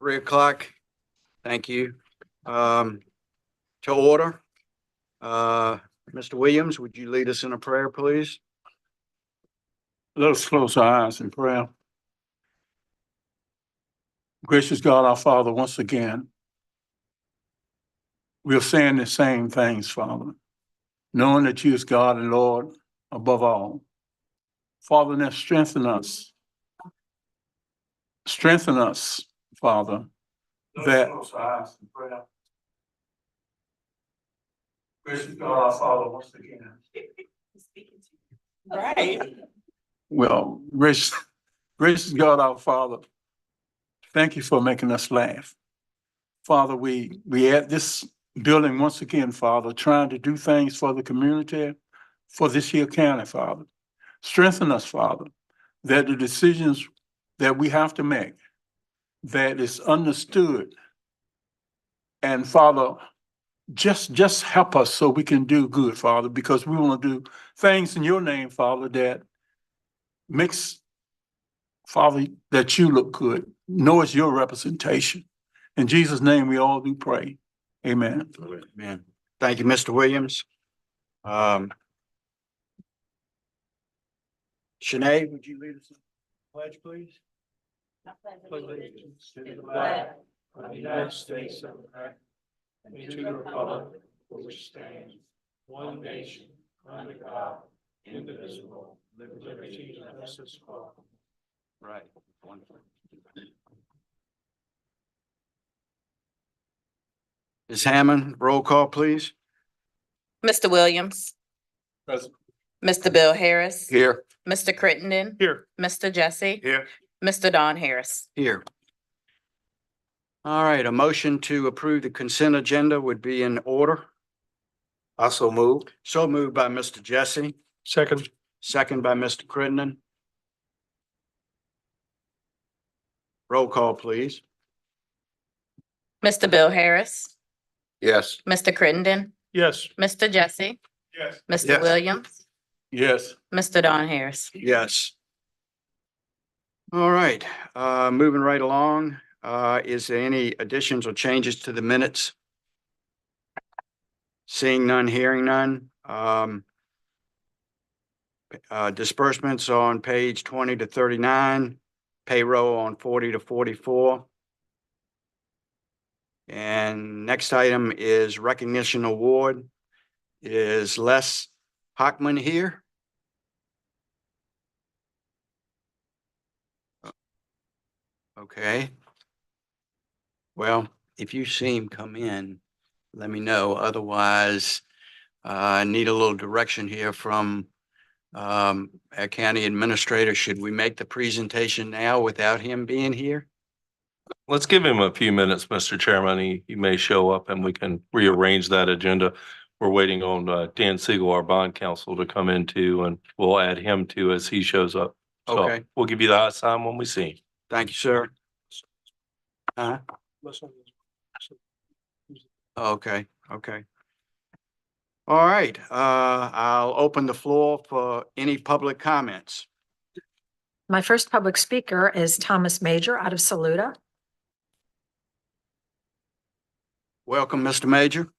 3 o'clock. Thank you. To order. Mr. Williams, would you lead us in a prayer, please? Let us close our eyes in prayer. Gracious God, our Father, once again, we are saying the same things, Father, knowing that you is God and Lord above all. Father, now strengthen us. Strengthen us, Father, that gracious God, our Father, once again. Right. Well, gracious God, our Father, thank you for making us laugh. Father, we at this building once again, Father, trying to do things for the community, for this here county, Father. Strengthen us, Father, that the decisions that we have to make, that is understood. And Father, just help us so we can do good, Father, because we want to do things in your name, Father, that makes, Father, that you look good. Know it's your representation. In Jesus' name, we all do pray. Amen. Amen. Thank you, Mr. Williams. Shanae, would you lead us in the pledge, please? Allegiance to the flag of the United States of America and to the republic for which stands one nation under God, indivisible, with liberty and justice for all. Right. Wonderful. Ms. Hammond, roll call, please. Mr. Williams, Present. Mr. Bill Harris, Here. Mr. Crittenden, Here. Mr. Jesse, Here. Mr. Don Harris. Here. All right, a motion to approve the consent agenda would be in order. Also move. So moved by Mr. Jesse, Second. second by Mr. Crittenden. Roll call, please. Mr. Bill Harris, Yes. Mr. Crittenden, Yes. Mr. Jesse, Yes. Mr. Yes. Williams, Yes. Mr. Don Harris. Yes. All right, moving right along. Is there any additions or changes to the minutes? Seeing none, hearing none. Disbursements on page 20 to 39, payroll on 40 to 44. And next item is recognition award. Is Les Hockman here? Okay. Well, if you see him come in, let me know. Otherwise, I need a little direction here from our county administrator. Should we make the presentation now without him being here? Let's give him a few minutes, Mr. Chairman. He may show up and we can rearrange that agenda. We're waiting on Dan Siegel, our bond counsel, to come in too, and we'll add him too as he shows up. So Okay. we'll give you the time when we see him. Thank you, sir. Okay, okay. All right, I'll open the floor for any public comments. My first public speaker is Thomas Major out of Saluda. Welcome, Mr. Major.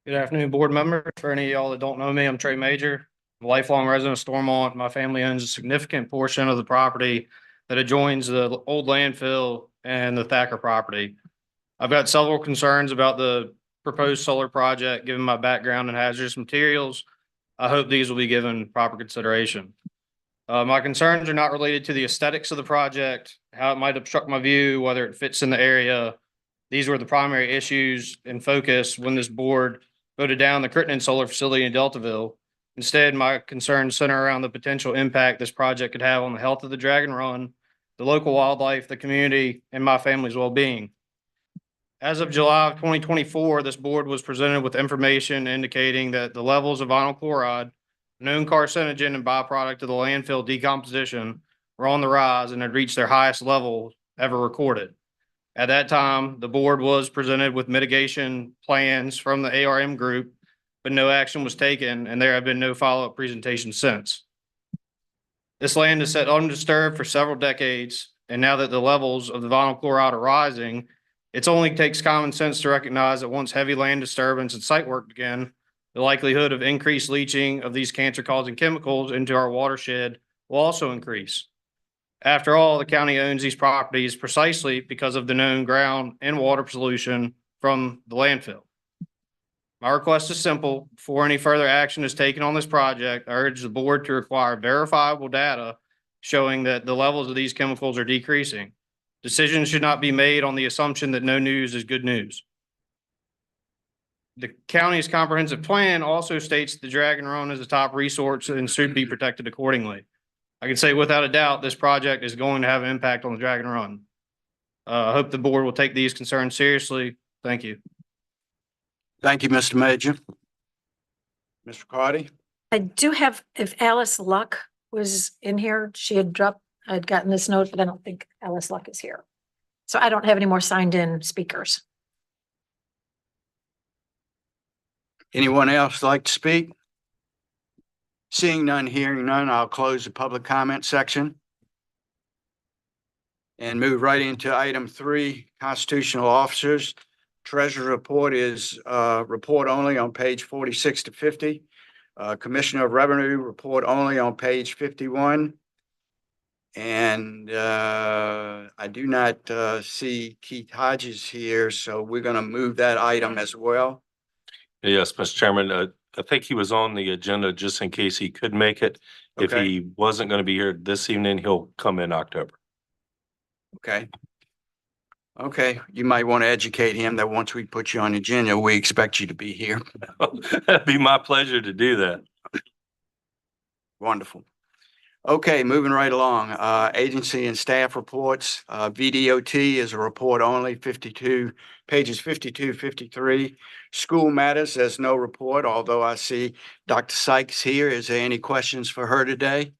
Good afternoon, board members. For any of y'all that don't know me, I'm Trey Major, I'm a lifelong resident of Stormont. My family owns a significant portion of the property that adjoins the old landfill and the Thacker property. I've got several concerns about the proposed solar project, given my background in hazardous materials. I hope these will be given proper consideration. My concerns are not related to the aesthetics of the project, how it might obstruct my view, whether it fits in the area. These were the primary issues in focus when this board voted down the Crittenden Solar Facility in Deltaville. Instead, my concerns center around the potential impact this project could have on the health of the Dragon Run, the local wildlife, the community, and my family's well-being. As of July of 2024, this board was presented with information indicating that the levels of vinyl chloride, known carcinogen and byproduct of the landfill decomposition, were on the rise and had reached their highest level ever recorded. At that time, the board was presented with mitigation plans from the ARM group, but no action was taken and there have been no follow-up presentations since. This land is set undisturbed for several decades, and now that the levels of the vinyl chloride are rising, it only takes common sense to recognize that once heavy land disturbance and site work begin, the likelihood of increased leaching of these cancer-causing chemicals into our watershed will also increase. After all, the county owns these properties precisely because of the known ground and water pollution from the landfill. My request is simple. Before any further action is taken on this project, I urge the board to require verifiable data showing that the levels of these chemicals are decreasing. Decisions should not be made on the assumption that no news is good news. The county's comprehensive plan also states the Dragon Run is a top resource and should be protected accordingly. I can say without a doubt, this project is going to have an impact on the Dragon Run. I hope the board will take these concerns seriously. Thank you. Thank you, Mr. Major. Mr. Cardy? I do have, if Alice Luck was in here, she had dropped, I'd gotten this note, but I don't think Alice Luck is here. So I don't have any more signed in speakers. Anyone else like to speak? Seeing none, hearing none, I'll close the public comment section and move right into item 3, constitutional officers. Treasurer report is report only on page 46 to 50. Commissioner of Revenue report only on page 51. And I do not see Keith Hodges here, so we're going to move that item as well. Yes, Mr. Chairman, I think he was on the agenda just in case he could make it. If Okay. he wasn't going to be here this evening, he'll come in October. Okay. Okay, you might want to educate him that once we put you on the agenda, we expect you to be here. It'd be my pleasure to do that. Wonderful. Okay, moving right along, agency and staff reports. VDOT is a report only, 52, pages 52, 53. School matters, there's no report, although I see Dr. Sykes here. Is there any questions for her today?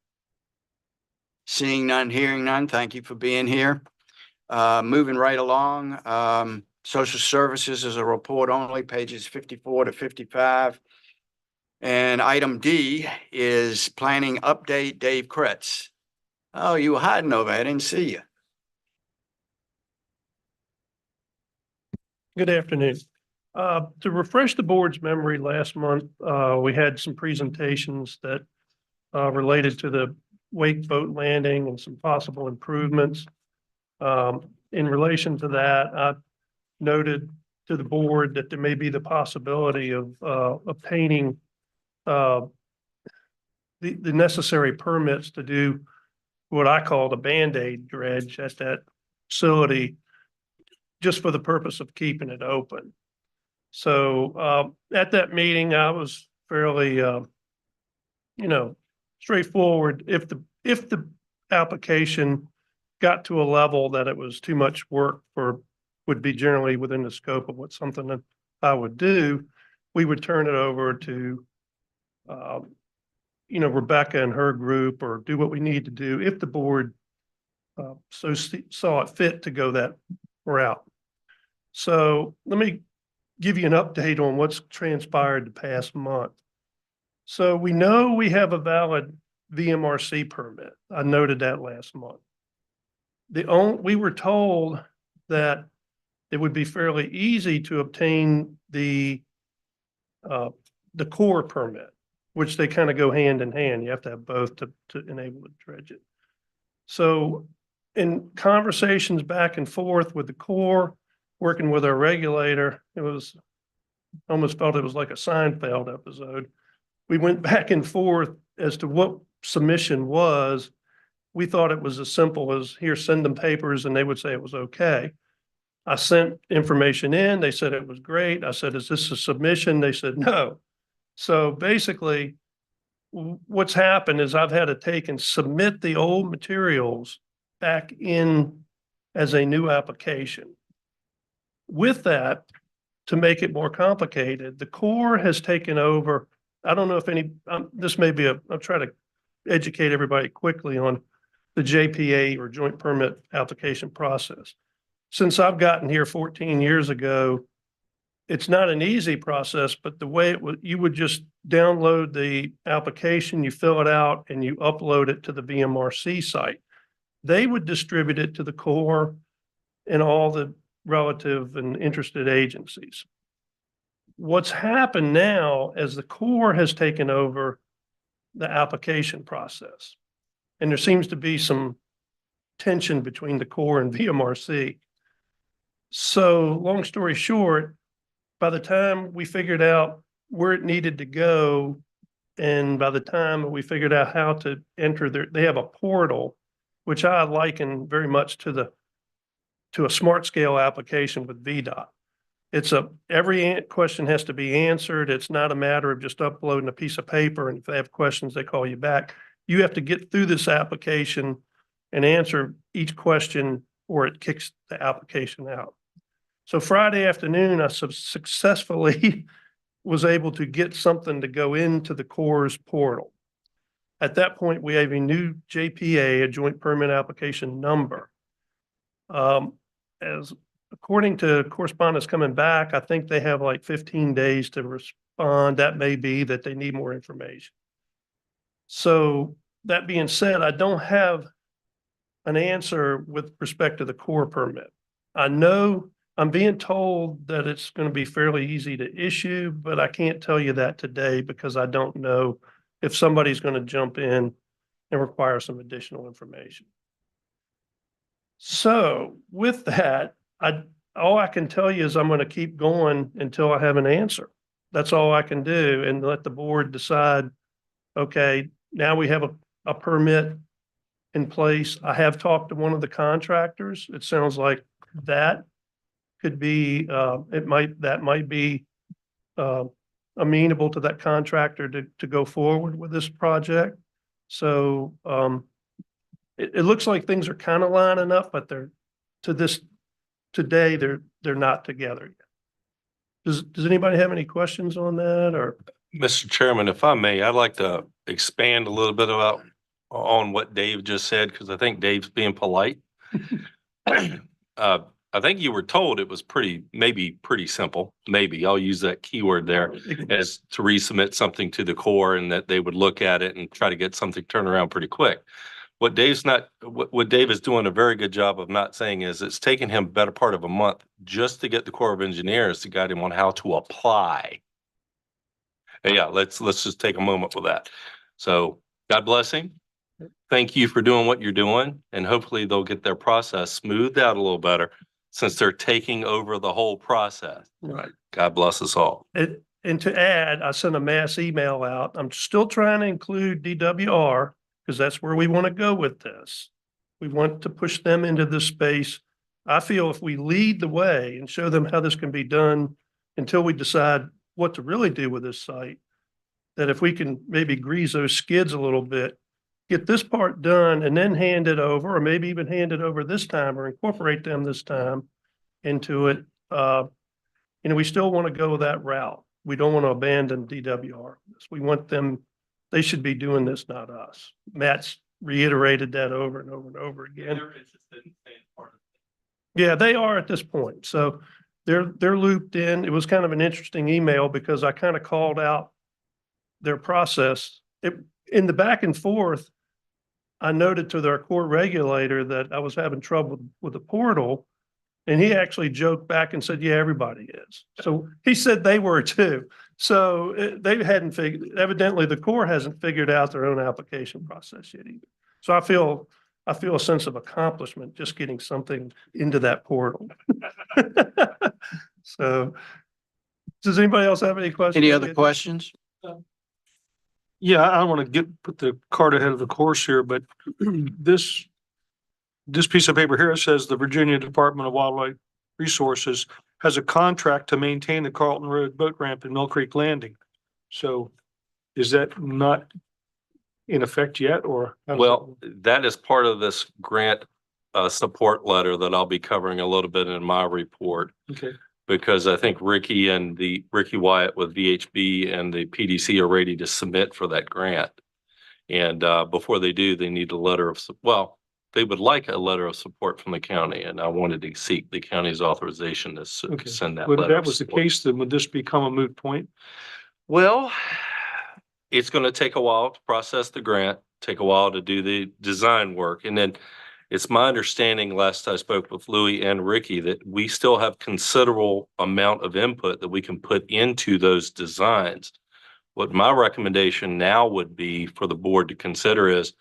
Seeing none, hearing none, thank you for being here. Moving right along, social services is a report only, pages 54 to 55. And item D is planning update, Dave Kretz. Oh, you were hiding over there. I didn't see you. Good afternoon. To refresh the board's memory, last month, we had some presentations that related to the Wake Boat Landing and some possible improvements. In relation to that, I noted to the board that there may be the possibility of obtaining the necessary permits to do what I call the Band-Aid dredge at that facility, just for the purpose of keeping it open. So at that meeting, I was fairly, straightforward. If the application got to a level that it was too much work would be generally within the scope of what something that I would do, we would turn it over to Rebecca and her group, or do what we need to do if the board saw it fit to go that route. So let me give you an update on what's transpired the past month. So we know we have a valid VMRC permit. I noted that last month. We were told that it would be fairly easy to obtain the core permit, which they kind of go hand in hand. You have to have both to enable the dredge it. So in conversations back and forth with the Corps, working with our regulator, almost felt it was like a Seinfeld episode. We went back and forth as to what submission was. We thought it was as simple as, here, send them papers, and they would say it was okay. I sent information in, they said it was great. I said, is this a submission? They said no. So basically, what's happened is I've had to take and submit the old materials back in as a new application. With that, to make it more complicated, the Corps has taken over. I don't know if this may be I'll try to educate everybody quickly on the JPA, or Joint Permit Application process. Since I've gotten here 14 years ago, it's not an easy process, but the way it would, you would just download the application, you fill it out and you upload it to the VMRC site. They would distribute it to the Corps and all the relative and interested agencies. What's happened now as the Corps has taken over the application process, and there seems to be some tension between the Corps and VMRC. So long story short, by the time we figured out where it needed to go, and by the time we figured out how to enter they have a portal, which I liken very much to a smart scale application with VDOT. It's every question has to be answered. It's not a matter of just uploading a piece of paper, and if they have questions, they call you back. You have to get through this application and answer each question or it kicks the application out. So Friday afternoon, I successfully was able to get something to go into the Corps portal. At that point, we have a new JPA, a joint permit application number. As according to correspondence coming back, I think they have like 15 days to respond. That may be that they need more information. So that being said, I don't have an answer with respect to the Corps permit. I know I'm being told that it's going to be fairly easy to issue, but I can't tell you that today because I don't know if somebody's going to jump in and require some additional information. So with that, all I can tell you is I'm going to keep going until I have an answer. That's all I can do, and let the board decide, okay, now we have a permit in place. I have talked to one of the contractors. It sounds like that could be, that might be amenable to that contractor to go forward with this project. So it looks like things are kind of lining up, but today they're not together yet. Does anybody have any questions on that, or? Mr. Chairman, if I may, I'd like to expand a little bit on what Dave just said, because I think Dave's being polite. I think you were told it was maybe pretty simple. Maybe I'll use that keyword there as to resubmit something to the Corps and that they would look at it and try to get something turned around pretty quick. What Dave is doing a very good job of not saying is it's taken him better part of a month just to get the Corps of Engineers to guide him on how to apply. And yeah, let's just take a moment with that. So God bless him. Thank you for doing what you're doing, and hopefully they'll get their process smoothed out a little better since they're taking over the whole process. Right. God bless us all. And to add, I sent a mass email out. I'm still trying to include DWR because that's where we want to go with this. We want to push them into this space. I feel if we lead the way and show them how this can be done until we decide what to really do with this site, that if we can maybe grease those skids a little bit, get this part done and then hand it over, or maybe even hand it over this time or incorporate them this time into it. We still want to go that route. We don't want to abandon DWR. We want them, they should be doing this, not us. Matt's reiterated that over and over and over again. Yeah, they are at this point. So they're looped in. It was kind of an interesting email because I kind of called out their process. In the back and forth, I noted to their Corps regulator that I was having trouble with the portal. And he actually joked back and said, yeah, everybody is. So he said they were too. So they hadn't figured, evidently the Corps hasn't figured out their own application process yet either. So I feel a sense of accomplishment just getting something into that portal. So does anybody else have any questions? Any other questions? Yeah, I don't want to put the cart ahead of the horse here, but this piece of paper here says the Virginia Department of Wildlife Resources has a contract to maintain the Carlton Road boat ramp in Mill Creek Landing. So is that not in effect yet, or? Well, that is part of this grant support letter that I'll be covering a little bit in my report. Okay. Because I think Ricky Wyatt with VHB and the PDC are ready to submit for that grant. And before they do, they need a letter of, they would like a letter of support from the county, and I wanted to seek the county's authorization to Okay. send that Well, if letter. that of was the support. case, then would this become a moot point? Well, it's going to take a while to process the grant, take a while to do the design work. And then it's my understanding, last I spoke with Louis and Ricky, that we still have considerable amount of input that we can put into those designs. What my recommendation now would be for the board to consider is,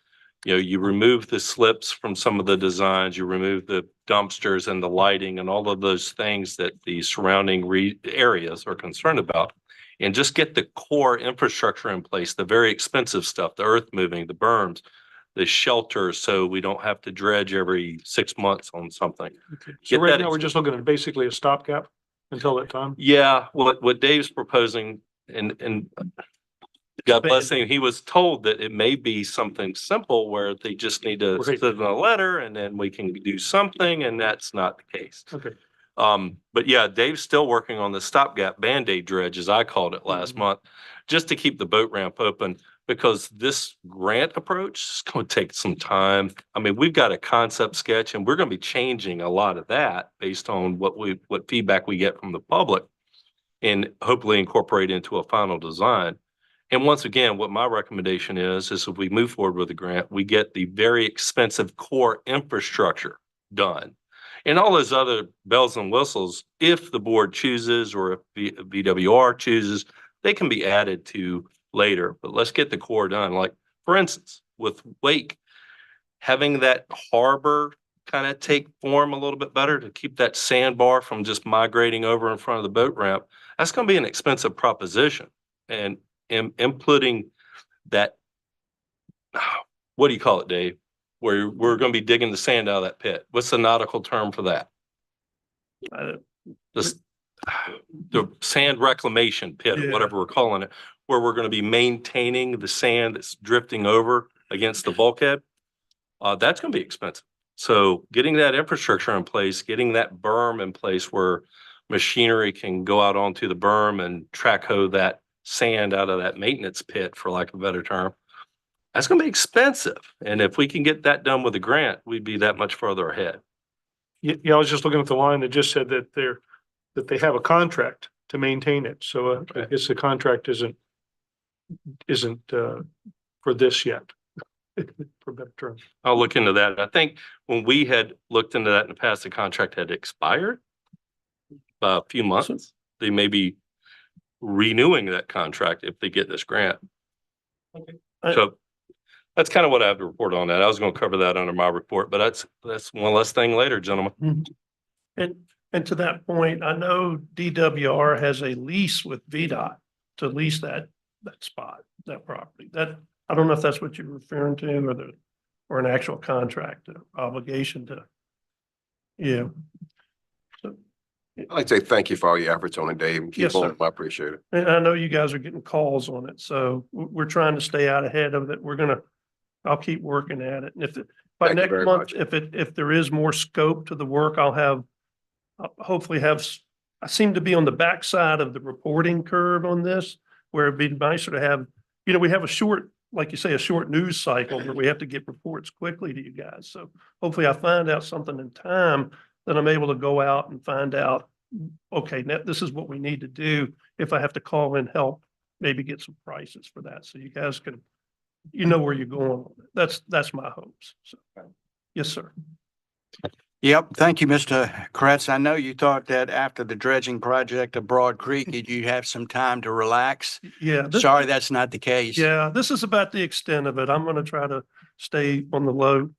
you remove the slips from some of the designs, you remove the dumpsters and the lighting and all of those things that the surrounding areas are concerned about. And just get the core infrastructure in place, the very expensive stuff, the earth moving, the berms, the shelters, so we don't have to dredge every 6 months on something. Okay. So Get right that now, we're just looking at basically a stopgap until that time. Yeah, what Dave's proposing, and God bless him, he was told that it may be something simple where they just need to Right. send a letter and then we can do something, and that's not the case. Okay. But yeah, Dave's still working on the stopgap Band-Aid dredge, as I called it last month, just to keep the boat ramp open, because this grant approach is going to take some time. I mean, we've got a concept sketch and we're going to be changing a lot of that based on what feedback we get from the public, and hopefully incorporate into a final design. And once again, what my recommendation is if we move forward with the grant, we get the very expensive core infrastructure done. And all those other bells and whistles, if the board chooses or if VWR chooses, they can be added to later. But let's get the core done. Like, for instance, with Wake, having that harbor kind of take form a little bit better to keep that sandbar from just migrating over in front of the boat ramp, that's going to be an expensive proposition. And inputting that, what do you call it, Dave? Where we're going to be digging the sand out of that pit. What's the nautical term for that? The sand reclamation pit, or Yeah. whatever we're calling it, where we're going to be maintaining the sand that's drifting over against the bulkhead. That's going to be expensive. So getting that infrastructure in place, getting that berm in place where machinery can go out onto the berm and track hoe that sand out of that maintenance pit, for lack of a better term, that's going to be expensive. And if we can get that done with a grant, we'd be that much further ahead. Yeah, I was just looking at the line that just said that they have a contract to maintain it. So I guess the contract isn't for this yet. For better terms. I'll look into that. I think when we had looked into that in the past, the contract had expired a few months. They may be renewing that contract if they get this grant. Okay. So that's kind of what I have to report on that. I was going to cover that under my report, but that's one less thing later, gentlemen. And to that point, I know DWR has a lease with VDOT to lease that spot, that property. That, I don't know if that's what you're referring to, or an actual contract, obligation to. Yeah. So, I'd like to say thank you for all your efforts on it, Dave. and Yes, Keep on, sir. I appreciate it. and I know you guys are getting calls on it, so we're trying to stay out ahead of it. I'll keep working at it. And by Thank you next very month, much. if there is more scope to the work, I'll hopefully I seem to be on the backside of the reporting curve on this, where it'd be nicer to have, we have a short, like you say, a short news cycle where we have to get reports quickly to you guys. So hopefully I find out something in time that I'm able to go out and find out, okay, now this is what we need to do. If I have to call in help, maybe get some prices for that. So you guys can, where you're going. That's my hopes. So, yes, sir. Yep. Thank you, Mr. Kretz. I know you thought that after the dredging project of Broad Creek, you'd have some time to relax. Yeah. Sorry, that's not the case. Yeah, this is about the extent of it. I'm gonna try to stay on the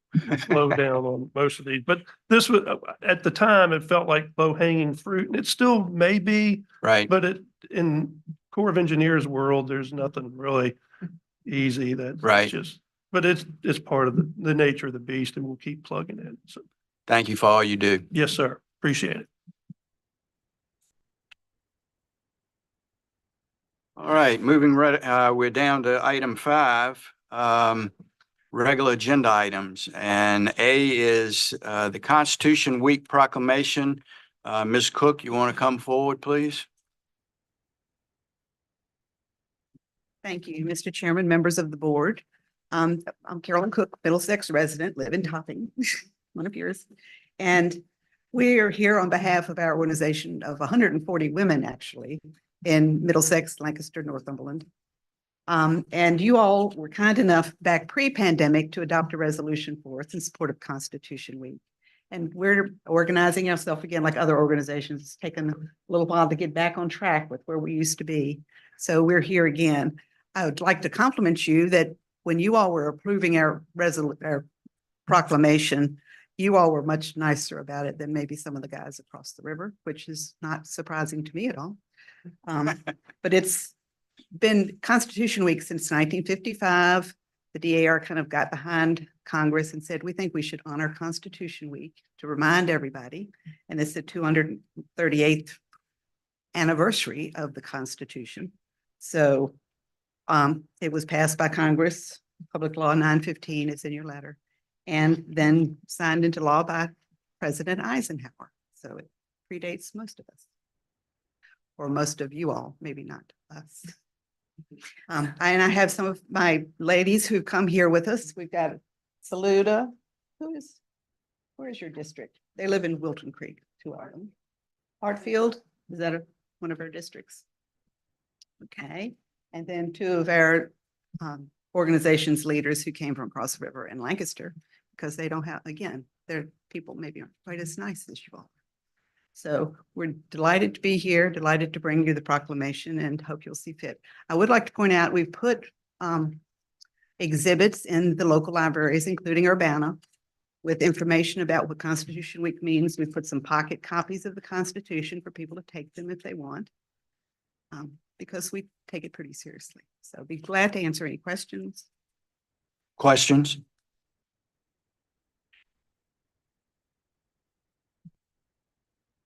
slow down on most of these. But this was, at the time, it felt like low hanging fruit, and it still may be, Right. but in Corps of Engineers world, there's nothing really easy that. Right. But it's part of the nature of the beast, and we'll keep plugging in. So, Thank you for all you do. yes, sir. Appreciate it. All right, moving right, we're down to item 5, regular agenda items. And A is the Constitution Week proclamation. Ms. Cook, you want to come forward, please? Thank you, Mr. Chairman, members of the board. I'm Carolyn Cook, Middlesex resident, live in Topping, one of yours. And we are here on behalf of our organization of 140 women, actually, in Middlesex, Lancaster, Northumberland. And you all were kind enough back pre-pandemic to adopt a resolution for us in support of Constitution Week. And we're organizing ourselves again, like other organizations. It's taken a little while to get back on track with where we used to be. So we're here again. I would like to compliment you that when you all were approving our proclamation, you all were much nicer about it than maybe some of the guys across the river, which is not surprising to me at all. But it's been Constitution Week since 1955. The DAR kind of got behind Congress and said, we think we should honor Constitution Week to remind everybody. And it's the 238th anniversary of the Constitution. So it was passed by Congress, Public Law 915 is in your letter, and then signed into law by President Eisenhower. So it predates most of us, or most of you all, maybe not us. And I have some of my ladies who've come here with us. We've got Saluda. Where is your district? They live in Wilton Creek, two of them. Hartfield, is that one of our districts? Okay. And then two of our organizations leaders who came from across the river in Lancaster, because they don't have, again, their people maybe aren't quite as nice as you all. So we're delighted to be here, delighted to bring you the proclamation, and hope you'll see fit. I would like to point out, we've put exhibits in the local libraries, including Urbana, with information about what Constitution Week means. We've put some pocket copies of the Constitution for people to take them if they want, because we take it pretty seriously. So be glad to answer any questions. Questions?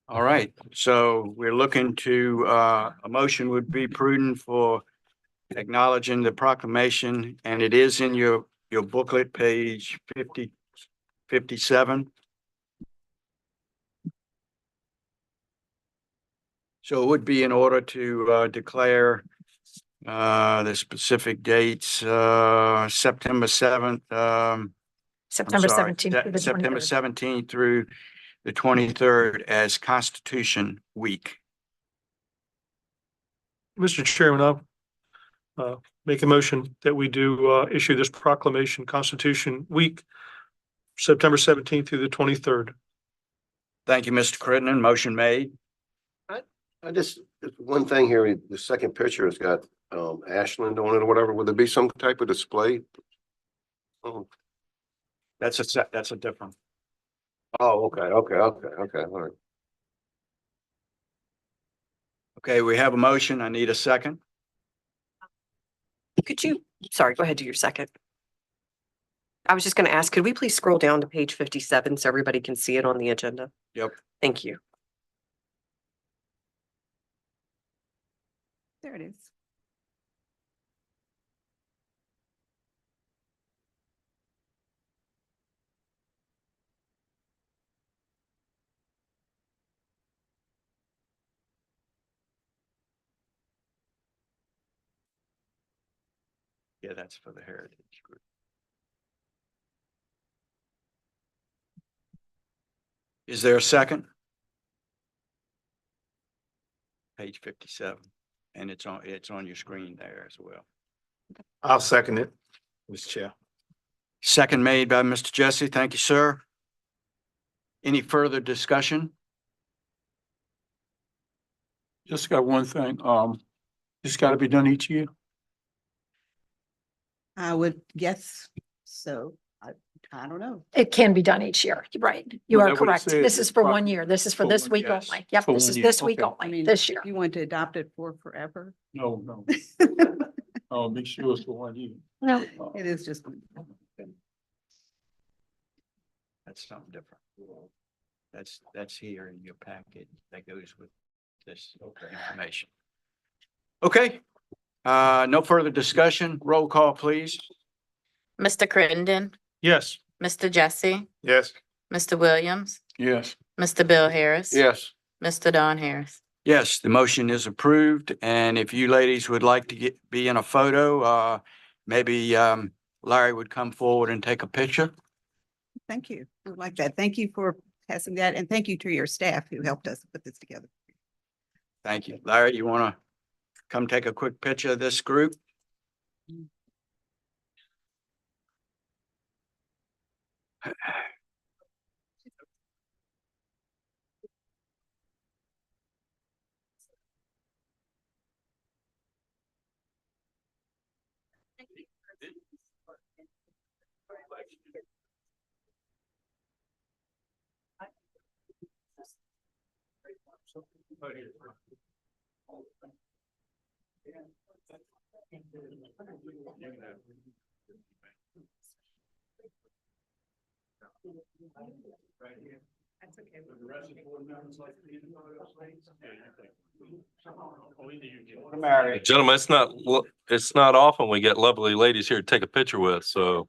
All right, so we're looking to, a motion would be prudent for acknowledging the proclamation, and it is in your booklet, page 57. So it would be in order to declare the specific dates, September 7th. September 17th through the September 23rd. 17th through the 23rd as Constitution Week. Mr. Chairman, I'll make a motion that we do issue this proclamation, Constitution Week, September 17th through the 23rd. Thank you, Mr. Crittenden. Motion made. I just, one thing here, the second picture has got Ashland on it or whatever. Would there be some type of display? Oh, That's a different. okay. All right. Okay, we have a motion. I need a second. Could you, sorry, go ahead, do your second. I was just going to ask, could we please scroll down to page 57 so everybody can see it on the agenda? Yep. Thank you. There it is. Yeah, that's for the Heritage Group. Is there a second? Page 57, and it's on your screen there as well. I'll second it, Mr. Chair. Second made by Mr. Jesse. Thank you, sir. Any further discussion? Just got one thing. It's got to be done each year. I would guess so. I don't know. It can be done each year. You're right. You Well, are that's what it correct. says, This is for it's 1 year. This is for for this one week year. only. Yep, For this 1 is year. this week Okay. I only, mean, this year. if you want to adopt it for forever, No. I'll be sure it's for 1 year. No, it is just. That's something different. That's here in your packet that goes with this information. Okay, no further discussion. Roll call, please. Mr. Crittenden, Yes. Mr. Jesse, Yes. Mr. Williams, Yes. Mr. Bill Harris. Yes. Mr. Don Harris. Yes, the motion is approved, and if you ladies would like to be in a photo, maybe Larry would come forward and take a picture. Thank you. I would like that. Thank you for passing that, and thank you to your staff who helped us put this together. Thank you. Larry, you want to come take a quick picture of this group? Gentlemen, it's not often we get lovely ladies here to take a picture with, so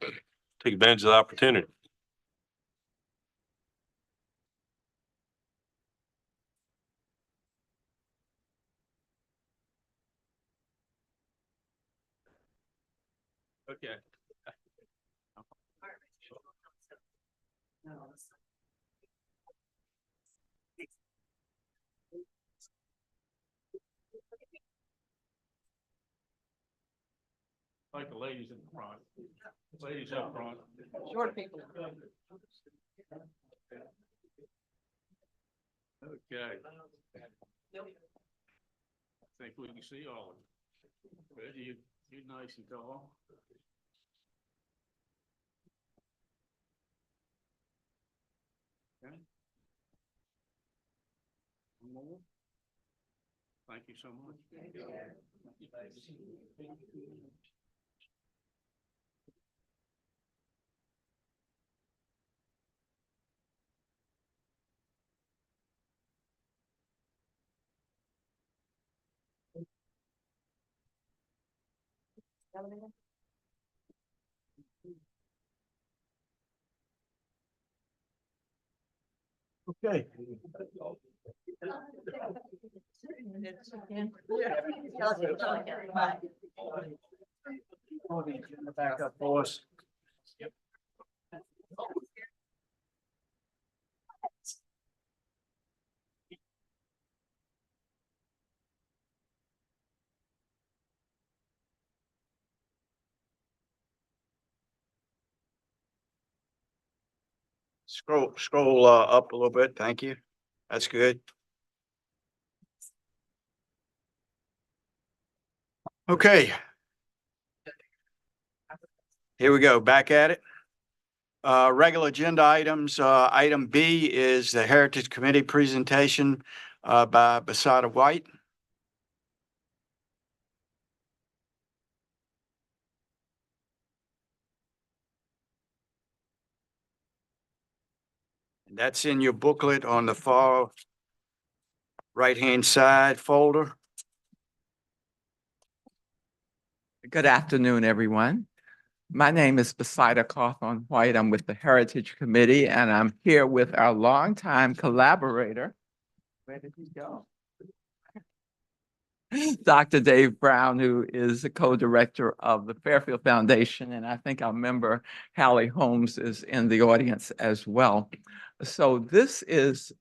take advantage of the opportunity. Okay. Like the ladies in the front. Ladies up front. Short people. Okay. I think we can see all of them. Ready, you nice and tall. Okay. One more. Thank you so much. Okay. Back up, boys. Scroll up a little bit. Thank you. That's good. Okay. Here we go. Back at it. Regular agenda items. Item B is the Heritage Committee presentation by Basada White. That's in your booklet on the far right-hand side folder. Good afternoon, everyone. My name is Besida Cawthorn White. I'm with the Heritage Committee, and I'm here with our longtime collaborator. Where did he go? Dr. Dave Brown, who is the co-director of the Fairfield Foundation, and I think our member Hallie Holmes is in the audience as well. So this is,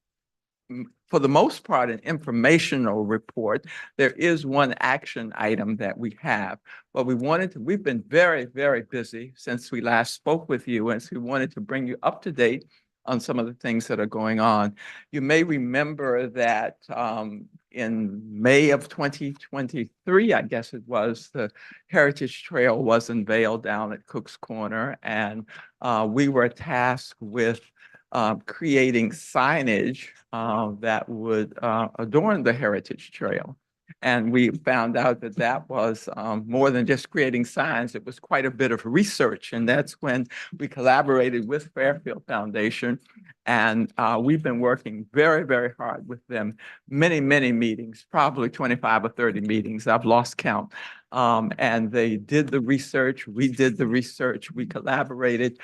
for the most part, an informational report. There is one action item that we have, but we've been very, very busy since we last spoke with you, and so we wanted to bring you up to date on some of the things that are going on. You may remember that in May of 2023, I guess it was, the Heritage Trail was unveiled down at Cook's Corner, and we were tasked with creating signage that would adorn the Heritage Trail. And we found out that that was more than just creating signs. It was quite a bit of research. And that's when we collaborated with Fairfield Foundation. And we've been working very, very hard with them. Many, many meetings, probably 25 or 30 meetings. I've lost count. And they did the research. We did the research. We collaborated.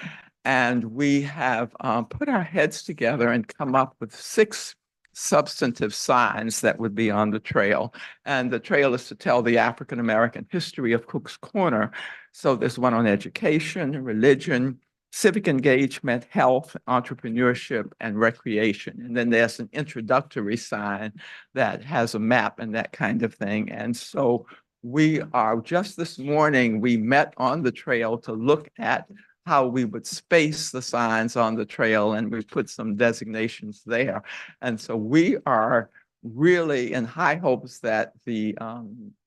And we have put our heads together and come up with 6 substantive signs that would be on the trail. And the trail is to tell the African-American history of Cook's Corner. So there's one on education, religion, civic engagement, health, entrepreneurship, and recreation. And then there's an introductory sign that has a map and that kind of thing. And so we are, just this morning, we met on the trail to look at how we would space the signs on the trail, and we put some designations there. And so we are really in high hopes that the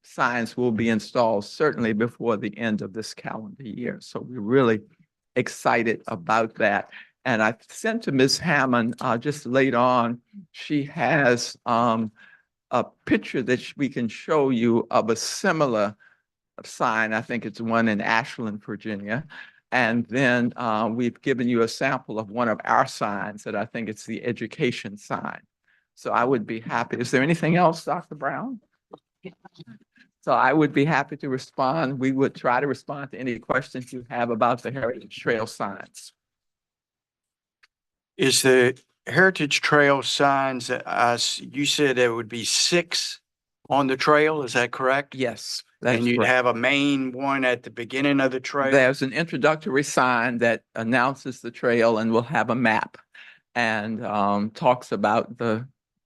signs will be installed certainly before the end of this calendar year. So we're really excited about that. And I sent to Ms. Hammond just late on, she has a picture that we can show you of a similar sign. I think it's one in Ashland, Virginia. And then we've given you a sample of one of our signs that I think it's the education sign. So I would be happy. Is there anything else, Dr. Brown? So I would be happy to respond. We would try to respond to any questions you have about the Heritage Trail signs. Is the Heritage Trail signs, you said there would be 6 on the trail, is that correct? Yes, And that's you'd correct. have a main one at the beginning of the trail? There's an introductory sign that announces the trail and will have a map and talks about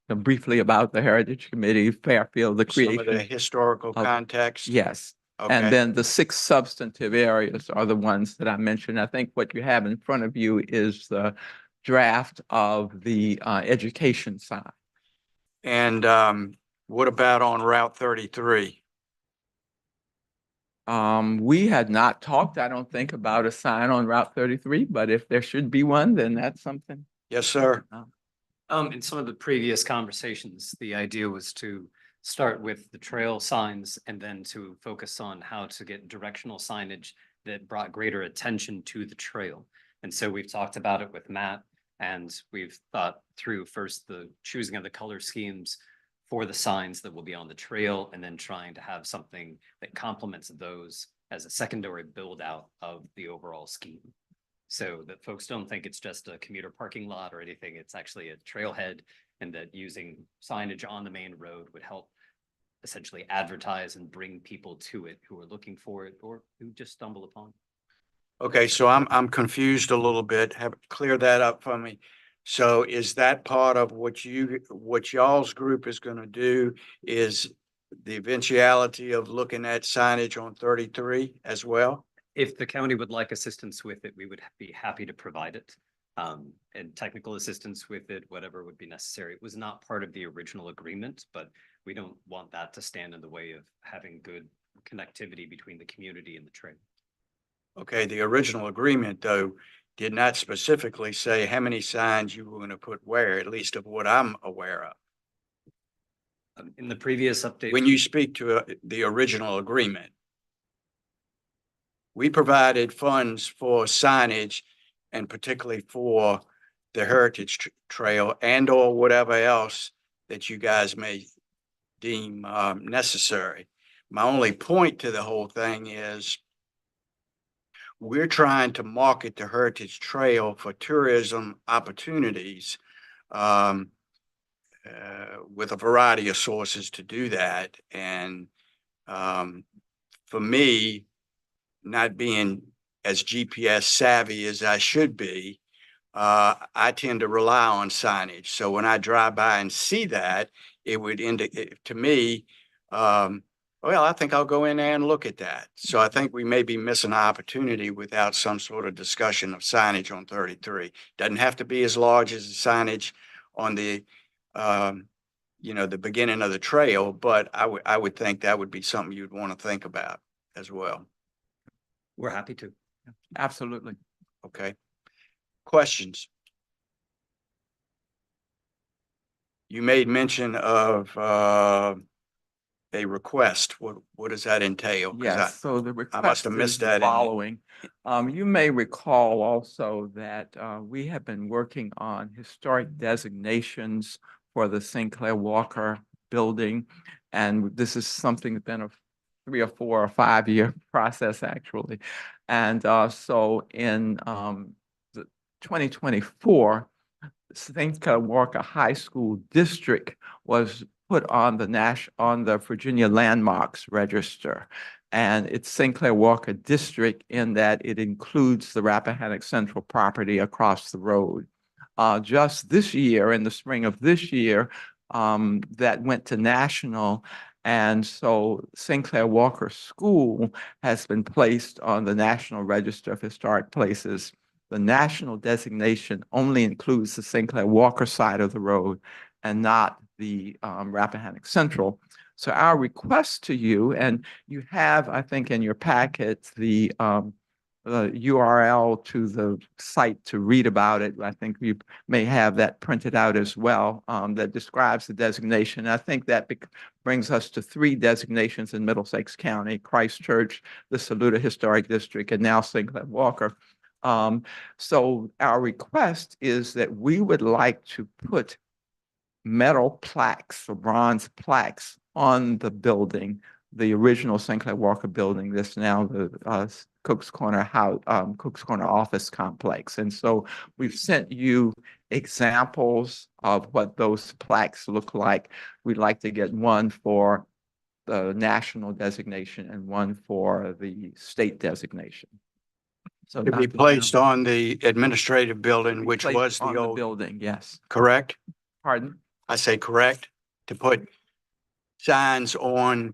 briefly about the Heritage Committee, Fairfield, the Some of the creation. historical of- context? Yes. Okay. And then the 6 substantive areas are the ones that I mentioned. I think what you have in front of you is the draft of the education sign. And what about on Route 33? We had not talked, I don't think, about a sign on Route 33, but if there should be one, then that's something. Yes, sir. In some of the previous conversations, the idea was to start with the trail signs and then to focus on how to get directional signage that brought greater attention to the trail. And so we've talked about it with Matt, and we've thought through first the choosing of the color schemes for the signs that will be on the trail, and then trying to have something that complements those as a secondary build out of the overall scheme. So that folks don't think it's just a commuter parking lot or anything. It's actually a trailhead, and that using signage on the main road would help essentially advertise and bring people to it who are looking for it or who just stumble upon it. Okay, so I'm confused a little bit. Clear that up for me. So is that part of what y'all's group is going to do, is the eventuality of looking at signage on 33 as well? If the county would like assistance with it, we would be happy to provide it. And technical assistance with it, whatever would be necessary. It was not part of the original agreement, but we don't want that to stand in the way of having good connectivity between the community and the trail. Okay, the original agreement, though, did not specifically say how many signs you were going to put where, at least of what I'm aware of. In the previous update. When you speak to the original agreement, we provided funds for signage, and particularly for the Heritage Trail and or whatever else that you guys may deem necessary. My only point to the whole thing is we're trying to market the Heritage Trail for tourism opportunities with a variety of sources to do that. And for me, not being as GPS savvy as I should be, I tend to rely on signage. So when I drive by and see that, it would indicate to me, well, I think I'll go in there and look at that. So I think we may be missing an opportunity without some sort of discussion of signage on 33. Doesn't have to be as large as the signage on the, the beginning of the trail, but I would think that would be something you'd want to think about as well. We're happy to. Absolutely. Okay. Questions? You made mention of a request. What does that entail? 'Cause Yes, so the I must request have is missed the that. following. You may recall also that we have been working on historic designations for the St. Clair Walker building. And this is something that's been a 3 or 4 or 5 year process, actually. And so in the 2024, St. Clair Walker High School District was put on the Virginia Landmarks Register. And it's St. Clair Walker District in that it includes the Rappahannock Central property across the road. Just this year, in the spring of this year, that went to national. And so St. Clair Walker School has been placed on the National Register of Historic Places. The national designation only includes the St. Clair Walker side of the road and not the Rappahannock Central. So our request to you, and you have, I think, in your packet, the URL to the site to read about it. I think you may have that printed out as well, that describes the designation. I think that brings us to 3 designations in Middlesex County: Christchurch, the Saluda Historic District, and now St. Clair Walker. So our request is that we would like to put metal plaques or bronze plaques on the building, the original St. Clair Walker building that's now the Cook's Corner office complex. And so we've sent you examples of what those plaques look like. We'd like to get one for the national designation and one for the state designation. So To be Dr. placed Brown, on the administrative building, which placed was on the old, building, yes. correct? Pardon? I say correct, to put signs on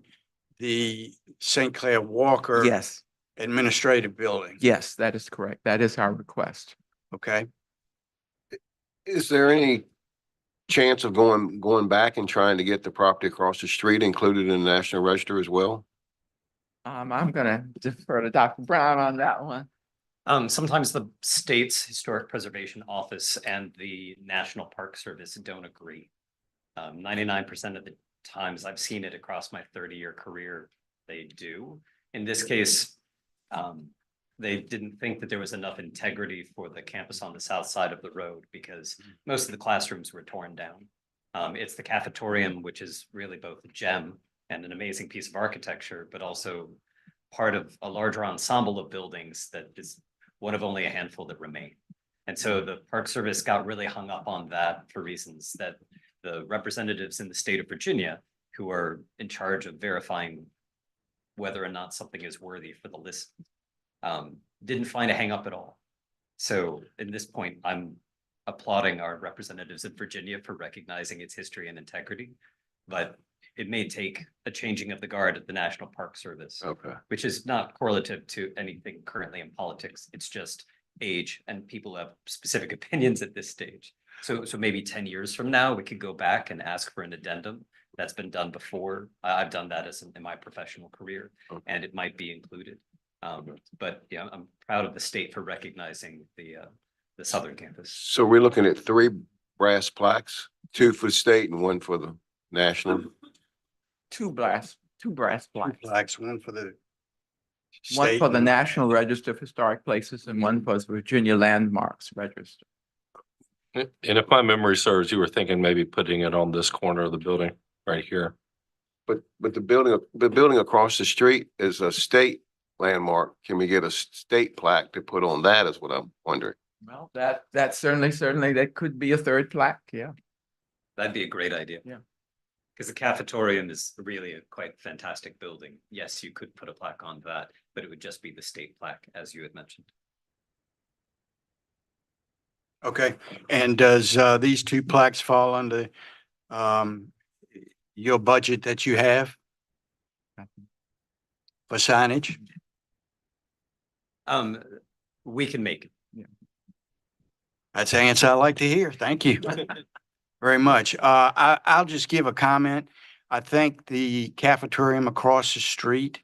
the St. Clair Walker Yes, administrative building. yes, that is correct. That is our request. Okay. Is there any chance of going back and trying to get the property across the street included in the National Register as well? I'm gonna defer to Dr. Brown on that one. Sometimes the state's Historic Preservation Office and the National Park Service don't agree. 99% of the times I've seen it across my 30-year career, they do. In this case, they didn't think that there was enough integrity for the campus on the south side of the road because most of the classrooms were torn down. It's the cafetorium, which is really both a gem and an amazing piece of architecture, but also part of a larger ensemble of buildings that is one of only a handful that remain. And so the Park Service got really hung up on that for reasons that the representatives in the state of Virginia, who are in charge of verifying whether or not something is worthy for the list, didn't find a hang up at all. So at this point, I'm applauding our representatives in Virginia for recognizing its history and integrity, but it may take a changing of the guard at the National Park Service, Okay. which is not correlative to anything currently in politics. It's just age and people have specific opinions at this stage. So maybe 10 years from now, we could go back and ask for an addendum. That's been done before. I've done that in my professional career, and it might be included. But yeah, I'm proud of the state for recognizing the southern campus. So we're looking at 3 brass plaques, 2 for the state and 1 for the national. Two brass plaques. Plaques, one for the One state for the and- National Register of Historic Places and one for the Virginia Landmarks Register. And if my memory serves, you were thinking maybe putting it on this corner of the building right here. But the building across the street is a state landmark. Can we get a state plaque to put on that is what I'm wondering. Well, that certainly, that could be a 3rd plaque, yeah. That'd be a great idea. Yeah. Because the cafetorium is really a quite fantastic building. Yes, you could put a plaque on that, but it would just be the state plaque, as you had mentioned. Okay, and does these 2 plaques fall under your budget that you have for signage? We can make it. That's the answer I like to hear. Thank you very much. I'll just give a comment. I think the cafetorium across the street,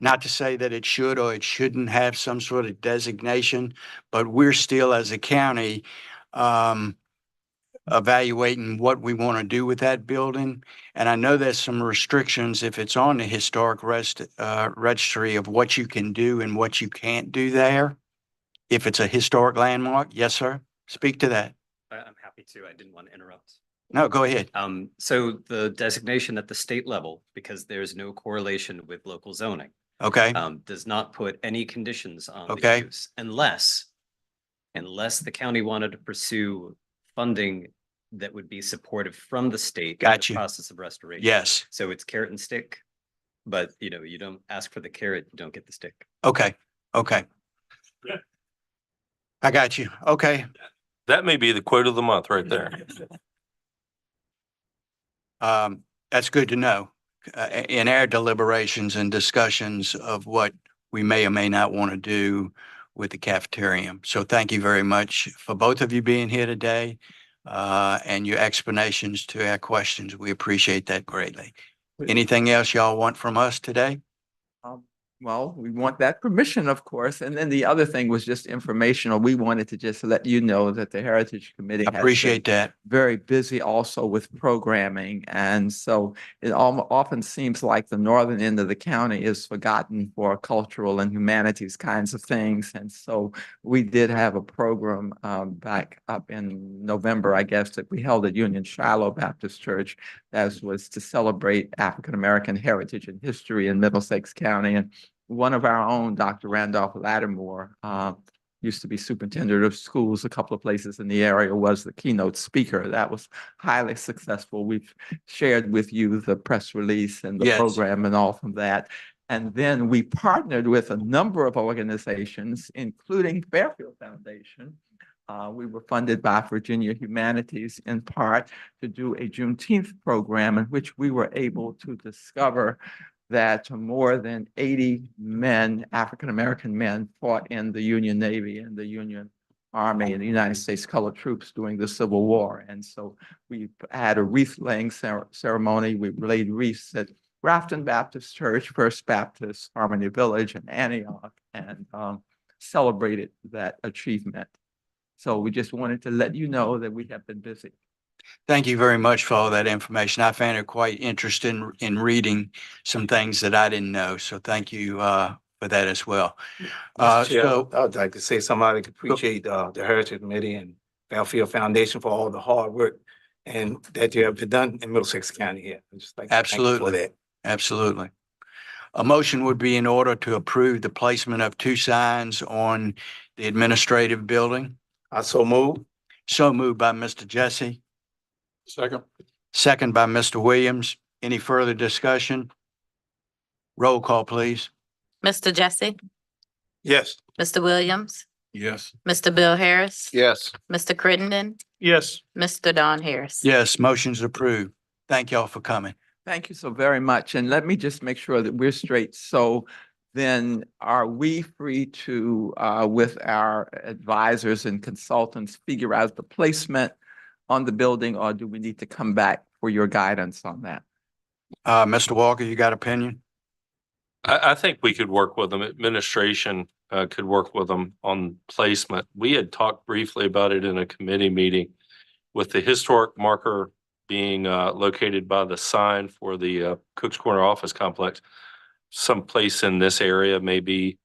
not to say that it should or it shouldn't have some sort of designation, but we're still as a county evaluating what we want to do with that building. And I know there's some restrictions if it's on the historic registry of what you can do and what you can't do there. If it's a historic landmark, yes, sir. Speak to that. I'm happy to. I didn't want to interrupt. No, go ahead. So the designation at the state level, because there's no correlation with local zoning, Okay, does not put any conditions on the Okay. use unless the county wanted to pursue funding that would be supportive from the state in the Gotcha. process of restoration. yes, So it's carrot and stick. But you don't ask for the carrot, you don't get the stick. Okay, okay. I got you. Okay. That may be the quote of the month right there. That's good to know. In our deliberations and discussions of what we may or may not want to do with the cafeteria. So thank you very much for both of you being here today, and your explanations to our questions. We appreciate that greatly. Anything else y'all want from us today? Well, we want that permission, of course. And then the other thing was just informational. We wanted to just let you know that the Heritage Committee has been Appreciate that. very busy also with programming. And so it often seems like the northern end of the county is forgotten for cultural and humanities kinds of things. And so we did have a program back up in November, I guess, that we held at Union Shiloh Baptist Church, as was to celebrate African-American heritage and history in Middlesex County. And one of our own, Dr. Randolph Lattimore, used to be superintendent of schools a couple of places in the area, was the keynote speaker. That was highly successful. We've shared with you the press release and the Yes. program and all from that. And then we partnered with a number of organizations, including Fairfield Foundation. We were funded by Virginia Humanities in part to do a Juneteenth program in which we were able to discover that more than 80 men, African-American men, fought in the Union Navy and the Union Army and the United States Colored Troops during the Civil War. And so we had a wreath-laying ceremony. We laid wreaths at Grafton Baptist Church, First Baptist, Harmony Village, and Antioch, and celebrated that achievement. So we just wanted to let you know that we have been busy. Thank you very much for all that information. I found it quite interesting in reading some things that I didn't know. So thank you for that as well. Mr. Chair, So I would like to say something. I appreciate the Heritage Committee and Fairfield Foundation for all the hard work and that you have done in Middlesex County here. I'd just like to thank you for absolutely, that. absolutely. A motion would be in order to approve the placement of 2 signs on the administrative building. I so move. So moved by Mr. Jesse, Second. second by Mr. Williams. Any further discussion? Roll call, please. Mr. Jesse, Yes. Mr. Williams, Yes. Mr. Bill Harris, Yes. Mr. Crittenden, Yes. Mr. Don Harris. Yes, motion's approved. Thank y'all for coming. Thank you so very much. And let me just make sure that we're straight. So then are we free to, with our advisors and consultants, figure out the placement on the building, or do we need to come back for your guidance on that? Mr. Walker, you got opinion? I think we could work with them. Administration could work with them on placement. We had talked briefly about it in a committee meeting with the historic marker being located by the sign for the Cook's Corner office complex. Someplace in this area may be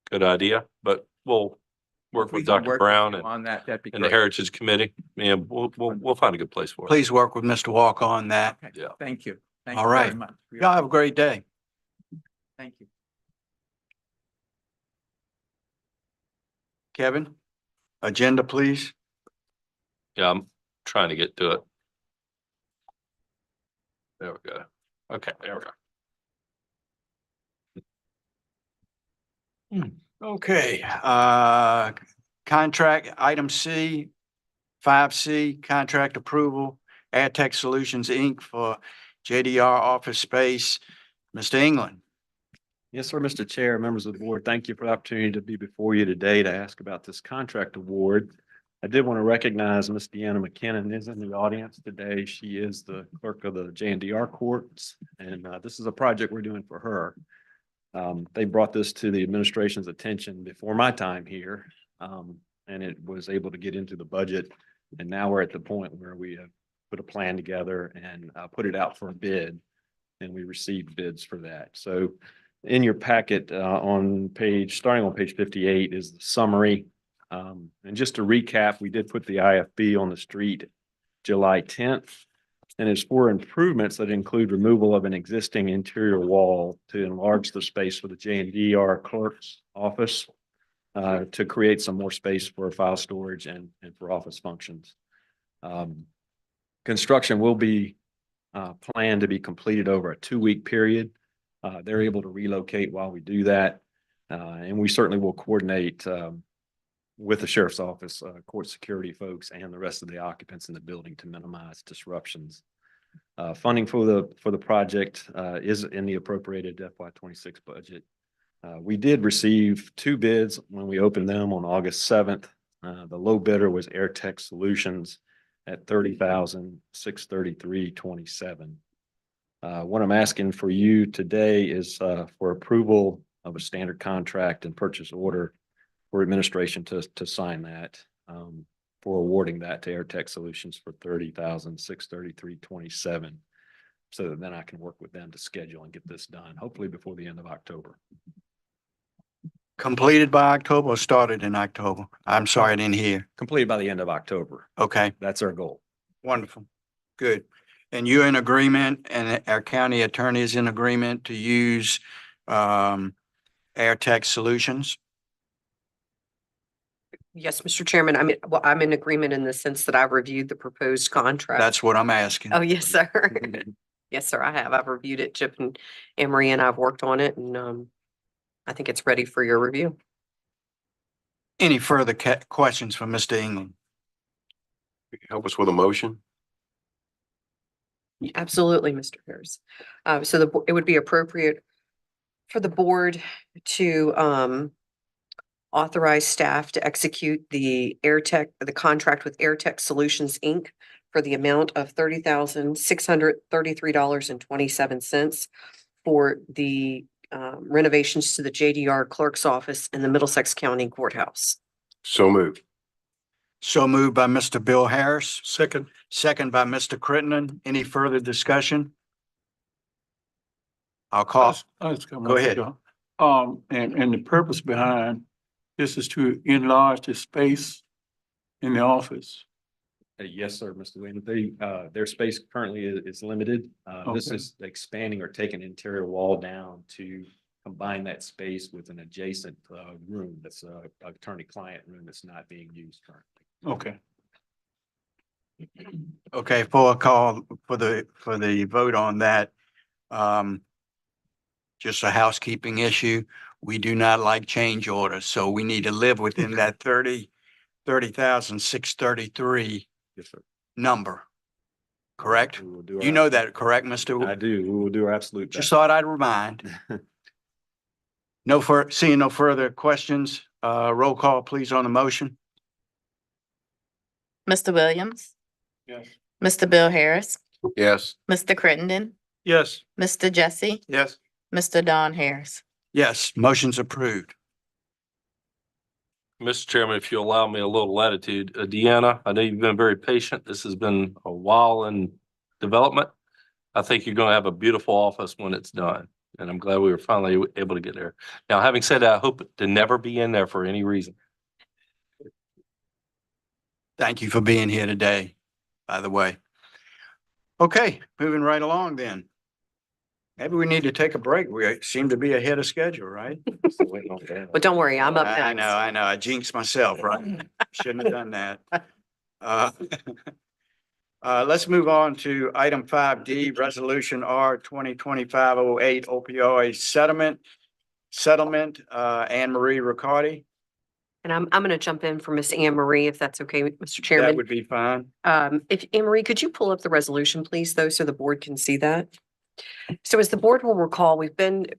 a good idea, but we'll work If we with can Dr. work with Brown you on that, that'd be and the great. Heritage Committee. Yeah, we'll find a good place for it. Please work with Mr. Walker on that. Okay, Yeah. thank you. Thank All you very right. much. Y'all have a great day. Thank you. Kevin, agenda, please. Yeah, I'm trying to get to it. There we go. Okay, there we go. Okay, contract item C, 5C, contract approval, AirTech Solutions, Inc. for JDR office space. Mr. England. Yes, sir, Mr. Chair, members of the board, thank you for the opportunity to be before you today to ask about this contract award. I did want to recognize Ms. Deanna McKinnon is in the audience today. She is the clerk of the JNDR courts, and this is a project we're doing for her. They brought this to the administration's attention before my time here, and it was able to get into the budget. And now we're at the point where we have put a plan together and put it out for a bid, and we received bids for that. So in your packet starting on page 58 is the summary. And just to recap, we did put the IFB on the street July 10th. And it's for improvements that include removal of an existing interior wall to enlarge the space for the JNDR clerk's office, to create some more space for file storage and for office functions. Construction will be planned to be completed over a 2-week period. They're able to relocate while we do that. And we certainly will coordinate with the sheriff's office, court security folks, and the rest of the occupants in the building to minimize disruptions. Funding for the project is in the appropriated FY 26 budget. We did receive 2 bids when we opened them on August 7th. The low bidder was AirTech Solutions at $30,633.27. What I'm asking for you today is for approval of a standard contract and purchase order for administration to sign that, for awarding that to AirTech Solutions for $30,633.27. So that then I can work with them to schedule and get this done, hopefully before the end of October. Completed by October or started in October? I'm sorry, I didn't hear. Completed by the end of October. Okay, That's our goal. wonderful. Good. And you're in agreement and our county attorney is in agreement to use AirTech Solutions? Yes, Mr. Chairman, I'm in agreement in the sense that I've reviewed the proposed contract. That's what I'm asking. Oh, yes, sir. Yes, sir, I have. I've reviewed it. Chip and Emery and I've worked on it, and I think it's ready for your review. Any further questions for Mr. England? Help us with a motion. Absolutely, Mr. Harris. So it would be appropriate for the board to authorize staff to execute the contract with AirTech Solutions, Inc. for the amount of $30,633.27 for the renovations to the JDR clerk's office in the Middlesex County Courthouse. So moved. So moved by Mr. Bill Harris, Second. second by Mr. Crittenden. Any further discussion? I'll call. Go ahead. And the purpose behind this is to enlarge the space in the office. Yes, sir, Mr. Williams. Their space currently is limited. This Okay. is expanding or taking interior wall down to combine that space with an adjacent room that's a attorney-client room that's not being used currently. Okay. Okay, for a call for the vote on that. Just a housekeeping issue. We do not like change orders, so we need to live within that 30,633 Yes, sir. number. Correct? We will do You our- know that, correct, Mr.? I do. We will do our absolute Just best. thought I'd remind. Seeing no further questions, roll call please on the motion. Mr. Williams, Yes. Mr. Bill Harris, Yes. Mr. Crittenden, Yes. Mr. Jesse, Yes. Mr. Don Harris. Yes, motion's approved. Mr. Chairman, if you allow me a little latitude, Deanna, I know you've been very patient. This has been a while in development. I think you're going to have a beautiful office when it's done, and I'm glad we were finally able to get there. Now, having said that, I hope to never be in there for any reason. Thank you for being here today, by the way. Okay, moving right along then. Maybe we need to take a break. We seem to be ahead of schedule, right? But don't worry, I'm up I next. know. I jinxed myself, right? Shouldn't have done that. Let's move on to item 5D, Resolution R 2025-08 opioid settlement, Anne Marie Riccardi. And I'm going to jump in for Miss Anne Marie, if that's okay, Mr. That Chairman. would be fine. If Anne Marie, could you pull up the resolution, please, though, so the board can see that? So as the board will recall, we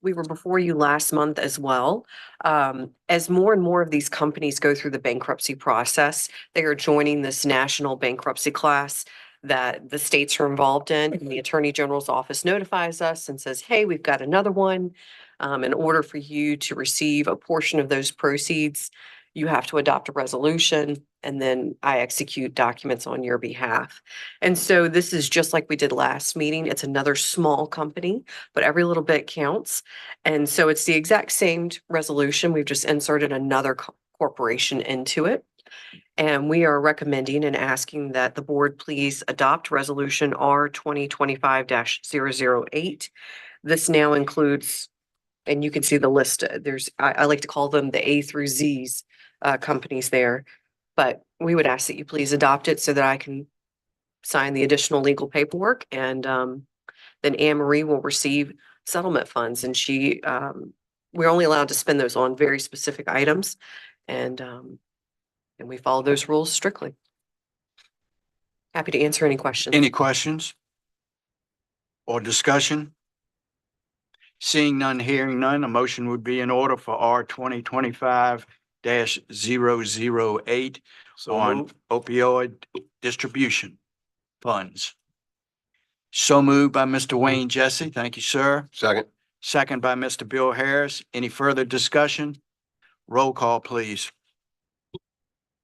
were before you last month as well. As more and more of these companies go through the bankruptcy process, they are joining this national bankruptcy class that the states are involved in. And the Attorney General's office notifies us and says, hey, we've got another one. In order for you to receive a portion of those proceeds, you have to adopt a resolution, and then I execute documents on your behalf. And so this is just like we did last meeting. It's another small company, but every little bit counts. And so it's the exact same resolution. We've just inserted another corporation into it. And we are recommending and asking that the board please adopt Resolution R 2025-008. This now includes, and you can see the list, I like to call them the A through Z's companies there. But we would ask that you please adopt it so that I can sign the additional legal paperwork, and then Anne Marie will receive settlement funds, and we're only allowed to spend those on very specific items. And we follow those rules strictly. Happy to answer any questions. Any questions? Or discussion? Seeing none, hearing none, a motion would be in order for R 2025-008 So on moved. opioid distribution funds. So moved by Mr. Wayne Jesse. Thank you, sir. Second. Second by Mr. Bill Harris. Any further discussion? Roll call, please.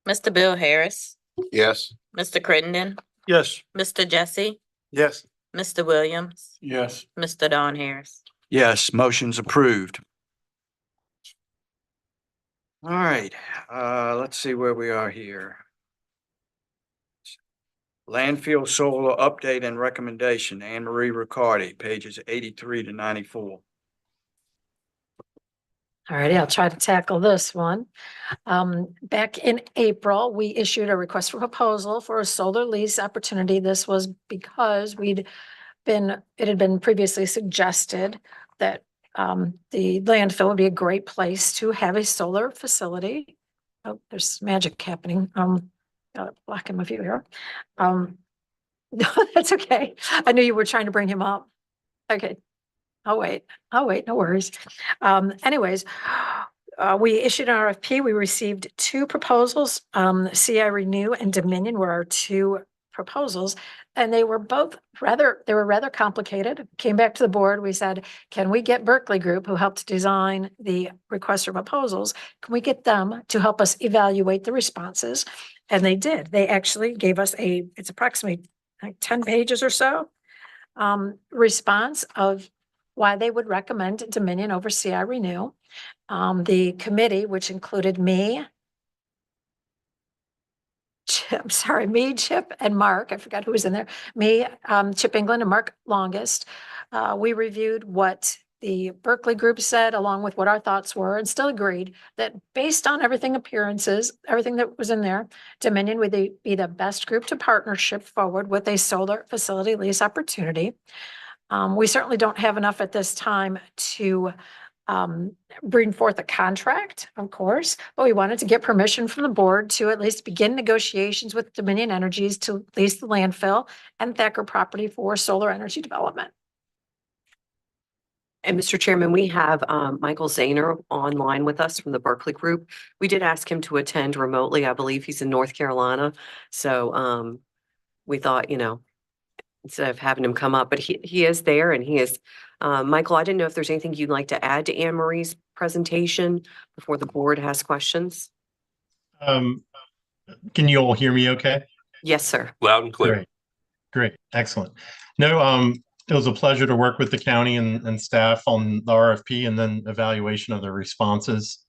Mr. Bill Harris, Yes. Mr. Crittenden, Yes. Mr. Jesse, Yes. Mr. Williams, Yes. Mr. Don Harris. Yes, motion's approved. All right, let's see where we are here. Landfill solar update and recommendation, Anne Marie Riccardi, pages 83 to 94. All righty, I'll try to tackle this one. Back in April, we issued a request for proposal for a solar lease opportunity. This was because it had been previously suggested that the landfill would be a great place to have a solar facility. Oh, there's magic happening. Gotta block him a few here. No, that's okay. I knew you were trying to bring him up. Okay. I'll wait, no worries. Anyways, we issued an RFP. We received two proposals. CI Renew and Dominion were our two proposals. And they were rather complicated. Came back to the board. We said, can we get Berkeley Group, who helped design the request for proposals, can we get them to help us evaluate the responses? And they did. They actually gave us it's approximately like 10 pages or so, response of why they would recommend Dominion over CI Renew. The committee, which included me, Chip, and Mark, I forgot who was in there, me, Chip England and Mark Longest. We reviewed what the Berkeley group said, along with what our thoughts were, and still agreed that based on everything that was in there, Dominion would be the best group to partnership forward with a solar facility lease opportunity. We certainly don't have enough at this time to bring forth a contract, of course, but we wanted to get permission from the board to at least begin negotiations with Dominion Energies to lease the landfill and Thacker property for solar energy development. And Mr. Chairman, we have Michael Zahner online with us from the Berkeley Group. We did ask him to attend remotely. I believe he's in North Carolina. So we thought, instead of having him come up, but he is there, and he is, Michael, I didn't know if there's anything you'd like to add to Anne Marie's presentation before the board has questions. Can you all hear me okay? Yes, sir. Loud and clear. Great. Excellent. No, it was a pleasure to work with the county and staff on the RFP and then evaluation of the responses.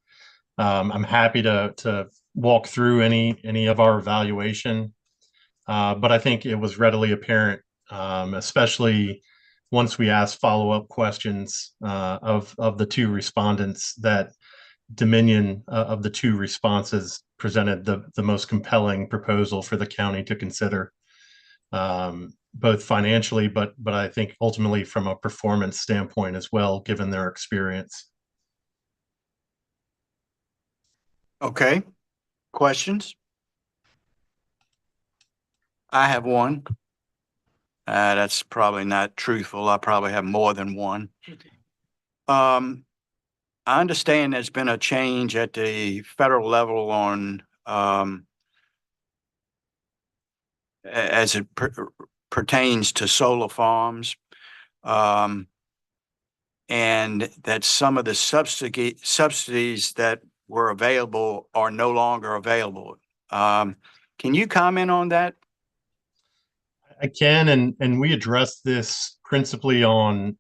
I'm happy to walk through any of our evaluation, but I think it was readily apparent, especially once we asked follow-up questions of the two respondents, that Dominion of the two responses presented the most compelling proposal for the county to consider, both financially, but I think ultimately from a performance standpoint as well, given their experience. Okay, questions? I have one. That's probably not truthful. I probably have more than one. I understand there's been a change at the federal level on as it pertains to solar farms, and that some of the subsidies that were available are no longer available. Can you comment on that? I can, and we addressed this principally on,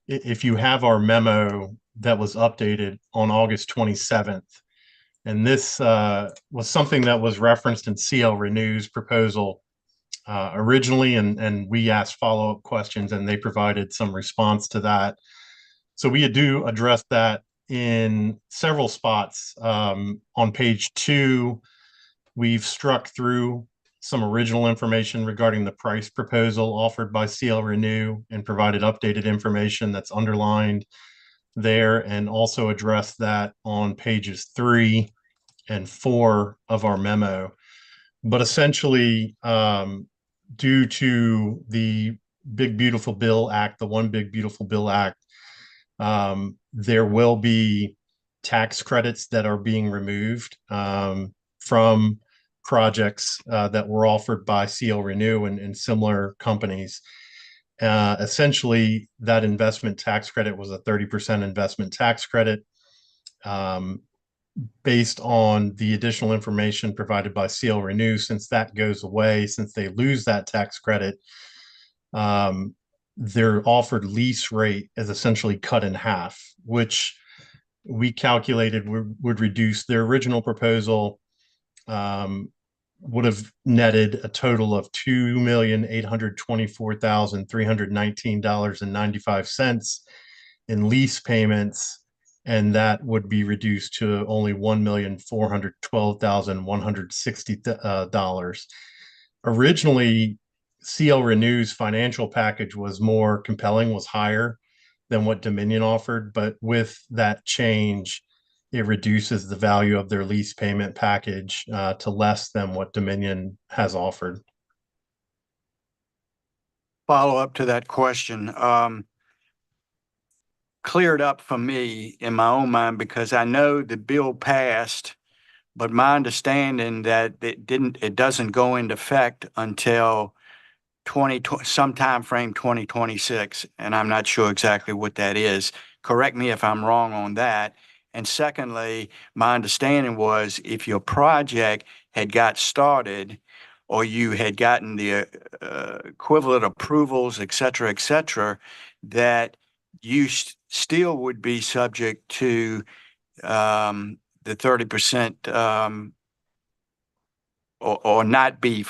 if you have our memo that was updated on August 27th, and this was something that was referenced in CL Renew's proposal originally, and we asked follow-up questions, and they provided some response to that. So we do address that in several spots. On page 2, we've struck through some original information regarding the price proposal offered by CL Renew and provided updated information that's underlined there, and also addressed that on pages 3 and 4 of our memo. But essentially, due to the Big Beautiful Bill Act, the One Big Beautiful Bill Act, there will be tax credits that are being removed from projects that were offered by CL Renew and similar companies. Essentially, that investment tax credit was a 30% investment tax credit. Based on the additional information provided by CL Renew, since that goes away, since they lose that tax credit, their offered lease rate is essentially cut in half, which we calculated would reduce their original proposal, would have netted a total of $2,824,319.95 in lease payments, and that would be reduced to only $1,412,160. Originally, CL Renew's financial package was more compelling, was higher than what Dominion offered, but with that change, it reduces the value of their lease payment package to less than what Dominion has offered. Follow up to that question. Cleared up for me in my own mind, because I know the bill passed, but my understanding that it doesn't go into effect until some time frame 2026, and I'm not sure exactly what that is. Correct me if I'm wrong on that. And secondly, my understanding was if your project had got started or you had gotten the equivalent approvals, et cetera, that you still would be subject to the 30% or not be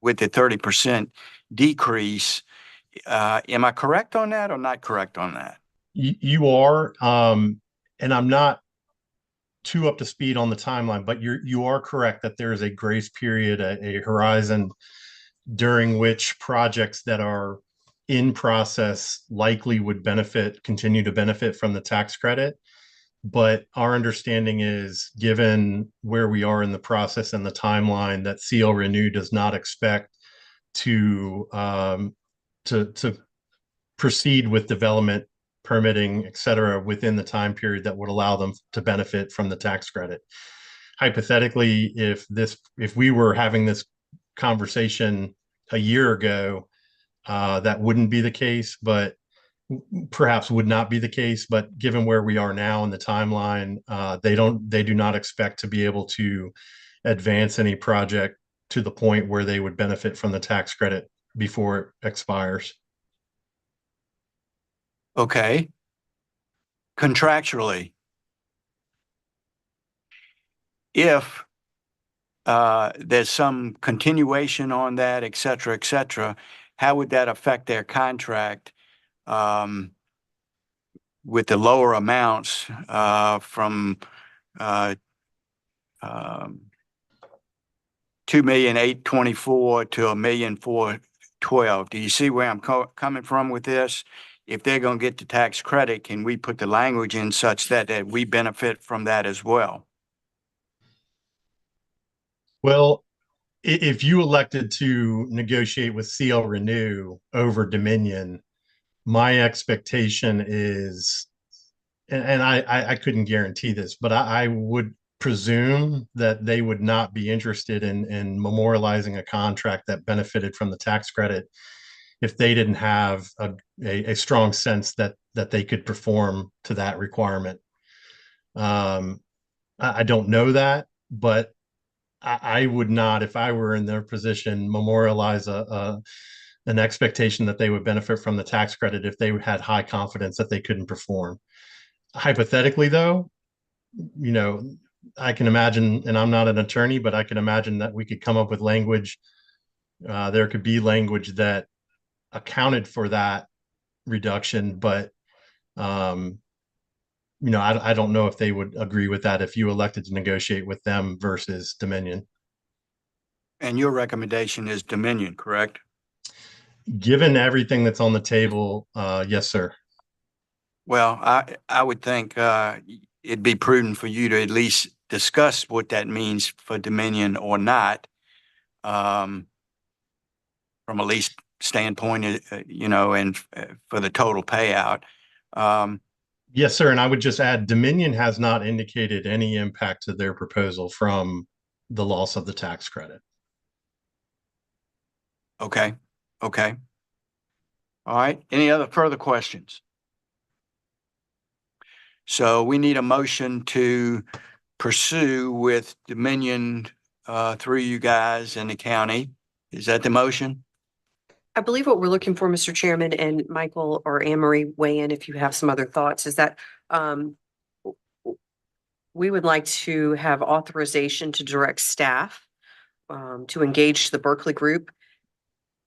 with the 30% decrease. Am I correct on that or not correct on that? You are, and I'm not too up to speed on the timeline, but you are correct that there is a grace period, a horizon during which projects that are in process likely would continue to benefit from the tax credit. But our understanding is, given where we are in the process and the timeline, that CL Renew does not expect to proceed with development, permitting, et cetera, within the time period that would allow them to benefit from the tax credit. Hypothetically, if we were having this conversation a year ago, that wouldn't be the case, but perhaps would not be the case. But given where we are now in the timeline, they do not expect to be able to advance any project to the point where they would benefit from the tax credit before it expires. Okay. Contractually, if there's some continuation on that, et cetera, how would that affect their contract with the lower amounts from 2,824 to 1,412? Do you see where I'm coming from with this? If they're going to get the tax credit, can we put the language in such that we benefit from that as well? Well, if you elected to negotiate with CL Renew over Dominion, my expectation is, and I couldn't guarantee this, but I would presume that they would not be interested in memorializing a contract that benefited from the tax credit if they didn't have a strong sense that they could perform to that requirement. I don't know that, but I would not, if I were in their position, memorialize an expectation that they would benefit from the tax credit if they had high confidence that they couldn't perform. Hypothetically, though, I can imagine, and I'm not an attorney, but I can imagine that we could come up with language. There could be language that accounted for that reduction, but I don't know if they would agree with that if you elected to negotiate with them versus Dominion. And your recommendation is Dominion, correct? Given everything that's on the table, yes, sir. Well, I would think it'd be prudent for you to at least discuss what that means for Dominion or not. From a lease standpoint, and for the total payout. Yes, sir. And I would just add, Dominion has not indicated any impact to their proposal from the loss of the tax credit. Okay, okay. All right, any other further questions? So we need a motion to pursue with Dominion through you guys in the county. Is that the motion? I believe what we're looking for, Mr. Chairman, and Michael or Anne Marie weigh in if you have some other thoughts, is that we would like to have authorization to direct staff to engage the Berkeley Group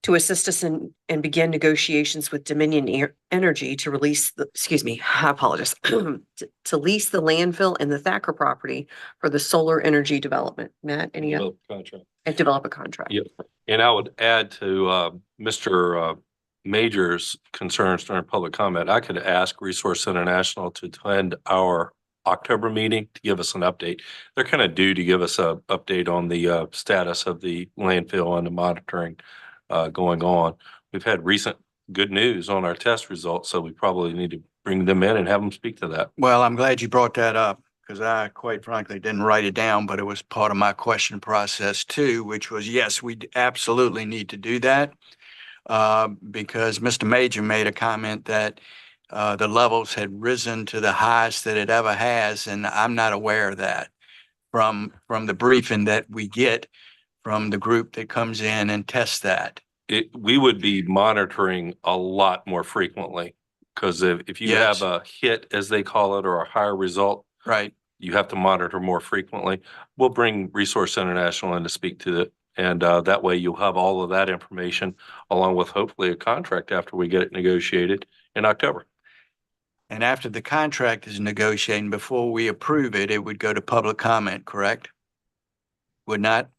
to assist us in and begin negotiations with Dominion Energy to release the, excuse me, I apologize, to lease the landfill and the Thacker property for the solar energy development. Matt, any other? Contract. And develop a contract. Yep. And I would add to Mr. Major's concerns during public comment, I could ask Resource International to attend our October meeting to give us an update. They're kind of due to give us a update on the status of the landfill and the monitoring going on. We've had recent good news on our test results, so we probably need to bring them in and have them speak to that. Well, I'm glad you brought that up because I quite frankly didn't write it down, but it was part of my question process too, which was, yes, we absolutely need to do that. Because Mr. Major made a comment that the levels had risen to the highest that it ever has, and I'm not aware of that from the briefing that we get from the group that comes in and tests that. We would be monitoring a lot more frequently because if you Yes. have a hit, as they call it, or a higher result, Right. you have to monitor more frequently. We'll bring Resource International in to speak to it. And that way you'll have all of that information along with hopefully a contract after we get it negotiated in October. And after the contract is negotiated, before we approve it, it would go to public comment, correct? Would not?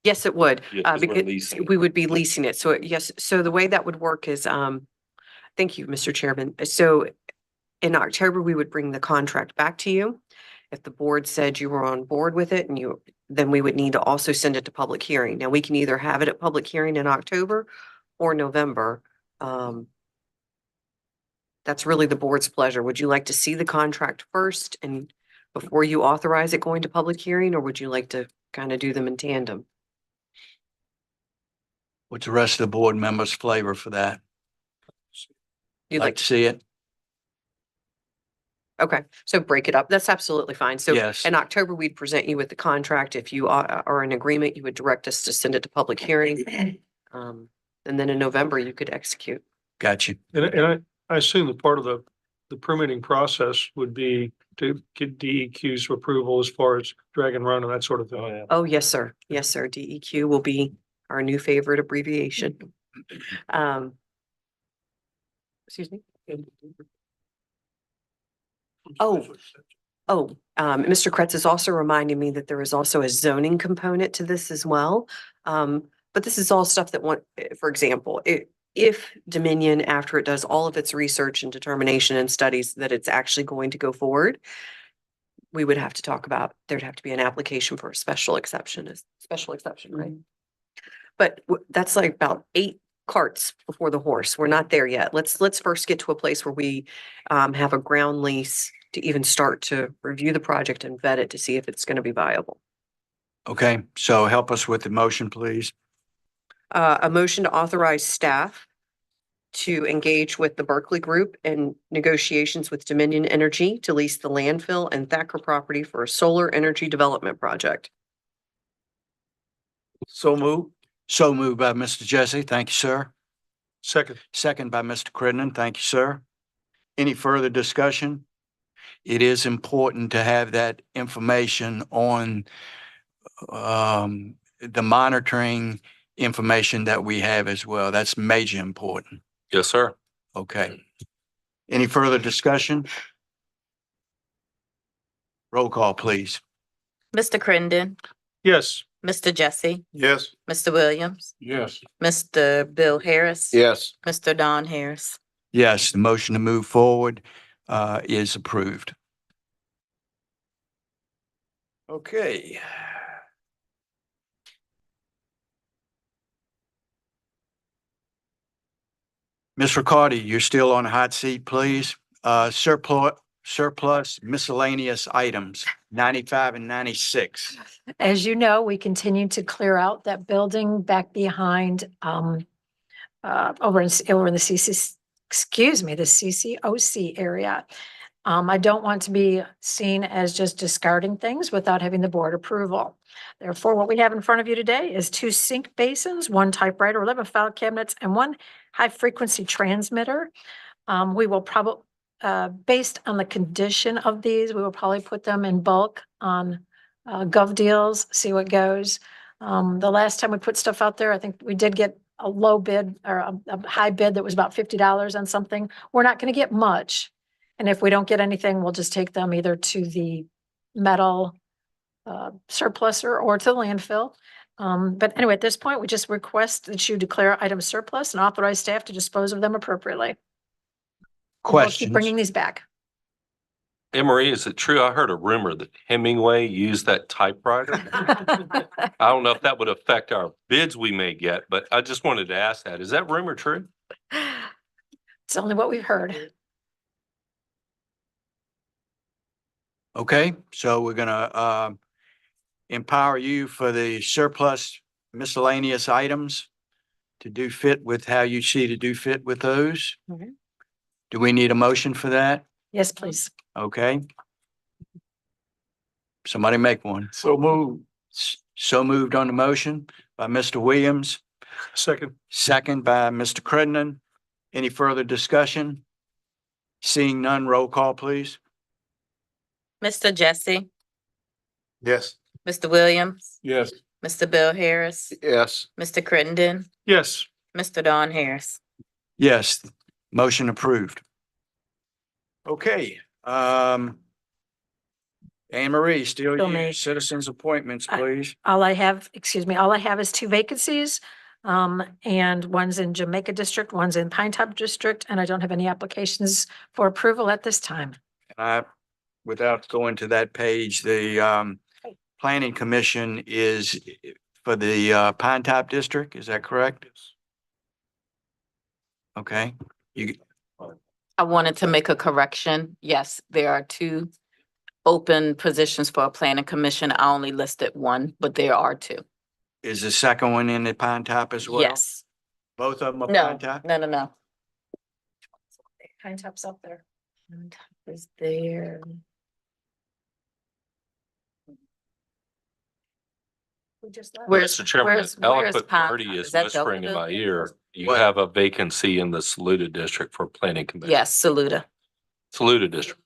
Yes, it would, Yeah, 'cause we're because leasing it. we would be leasing it. So yes, so the way that would work is, thank you, Mr. Chairman. So in October, we would bring the contract back to you. If the board said you were on board with it and then we would need to also send it to public hearing. Now, we can either have it at public hearing in October or November. That's really the board's pleasure. Would you like to see the contract first and before you authorize it going to public hearing, or would you like to kind of do them in tandem? What's the rest of the board members' flavor for that? You'd Like like to see it? Okay, so break it up. That's absolutely fine. So Yes. in October, we'd present you with the contract. If you are in agreement, you would direct us to send it to public hearing. And then in November, you could execute. Got you. And I assume that part of the permitting process would be to get DEQ's approval as far as drag and run and that sort of thing. Oh, yes, sir. Yes, sir. DEQ will be our new favorite abbreviation. Excuse me. Mr. Kretz is also reminding me that there is also a zoning component to this as well. But this is all stuff that for example, if Dominion, after it does all of its research and determination and studies that it's actually going to go forward, we would have to talk about, there'd have to be an application for a special exception, right? But that's like about 8 carts before the horse. We're not there yet. Let's first get to a place where we have a ground lease to even start to review the project and vet it to see if it's going to be viable. Okay, so help us with the motion, please. A motion to authorize staff to engage with the Berkeley Group in negotiations with Dominion Energy to lease the landfill and Thacker property for a solar energy development project. So moved. So moved by Mr. Jesse. Thank you, sir. Second. Second by Mr. Crittenden. Thank you, sir. Any further discussion? It is important to have that information on the monitoring information that we have as well. That's major important. Yes, sir. Okay. Any further discussion? Roll call, please. Mr. Crittenden, Yes. Mr. Jesse, Yes. Mr. Williams, Yes. Mr. Bill Harris. Yes. Mr. Don Harris. Yes, the motion to move forward is approved. Okay. Ms. Ricardi, you're still on the hot seat, please. Surplus miscellaneous items, 95 and 96. As you know, we continue to clear out that building back behind, over in the CC, excuse me, the CCOC area. I don't want to be seen as just discarding things without having the board approval. Therefore, what we have in front of you today is 2 sink basins, 1 typewriter, 11 file cabinets, and 1 high-frequency transmitter. We will probably, based on the condition of these, we will probably put them in bulk on Gov Deals, see what goes. The last time we put stuff out there, I think we did get a low bid or a high bid that was about $50 on something. We're not going to get much. And if we don't get anything, we'll just take them either to the metal surpluser or to the landfill. But anyway, at this point, we just request that you declare items surplus and authorize staff to dispose of them appropriately. And we'll keep bringing Questions? these back. Anne Marie, is it true? I heard a rumor that Hemingway used that typewriter. I don't know if that would affect our bids we may get, but I just wanted to ask that. Is that rumor true? It's only what we've heard. Okay, so we're gonna empower you for the surplus miscellaneous items to do fit with how you see to do fit with those. Mhm. Do we need a motion for that? Yes, please. Okay. Somebody make one. So move. So moved on the motion by Mr. Williams, Second. second by Mr. Crittenden. Any further discussion? Seeing none, roll call, please. Mr. Jesse, Yes. Mr. Williams, Yes. Mr. Bill Harris, Yes. Mr. Crittenden, Yes. Mr. Don Harris. Yes, motion approved. Okay, Anne Marie, still Still you, me. citizens appointments, please. All I have is 2 vacancies. And one's in Jamaica District, one's in Pine Top District, and I don't have any applications for approval at this time. Without going to that page, the planning commission is for the Pine Top District, is that correct? Okay, you, I wanted to make a correction. Yes, there are 2 open positions for a planning commission. I only listed 1, but there are 2. is the second one in the Pine Top as well? Yes. Both of them are No, Pine Top? no. Pine Top's up there. Pine Top is there. We just left. Where's- Mr. Chairman, where's eloquent Pine party Top? is Is that whispering in my Deltaville? ear. You What? have a vacancy in the Saluda District for planning commission. Yes, Saluda. Saluda District,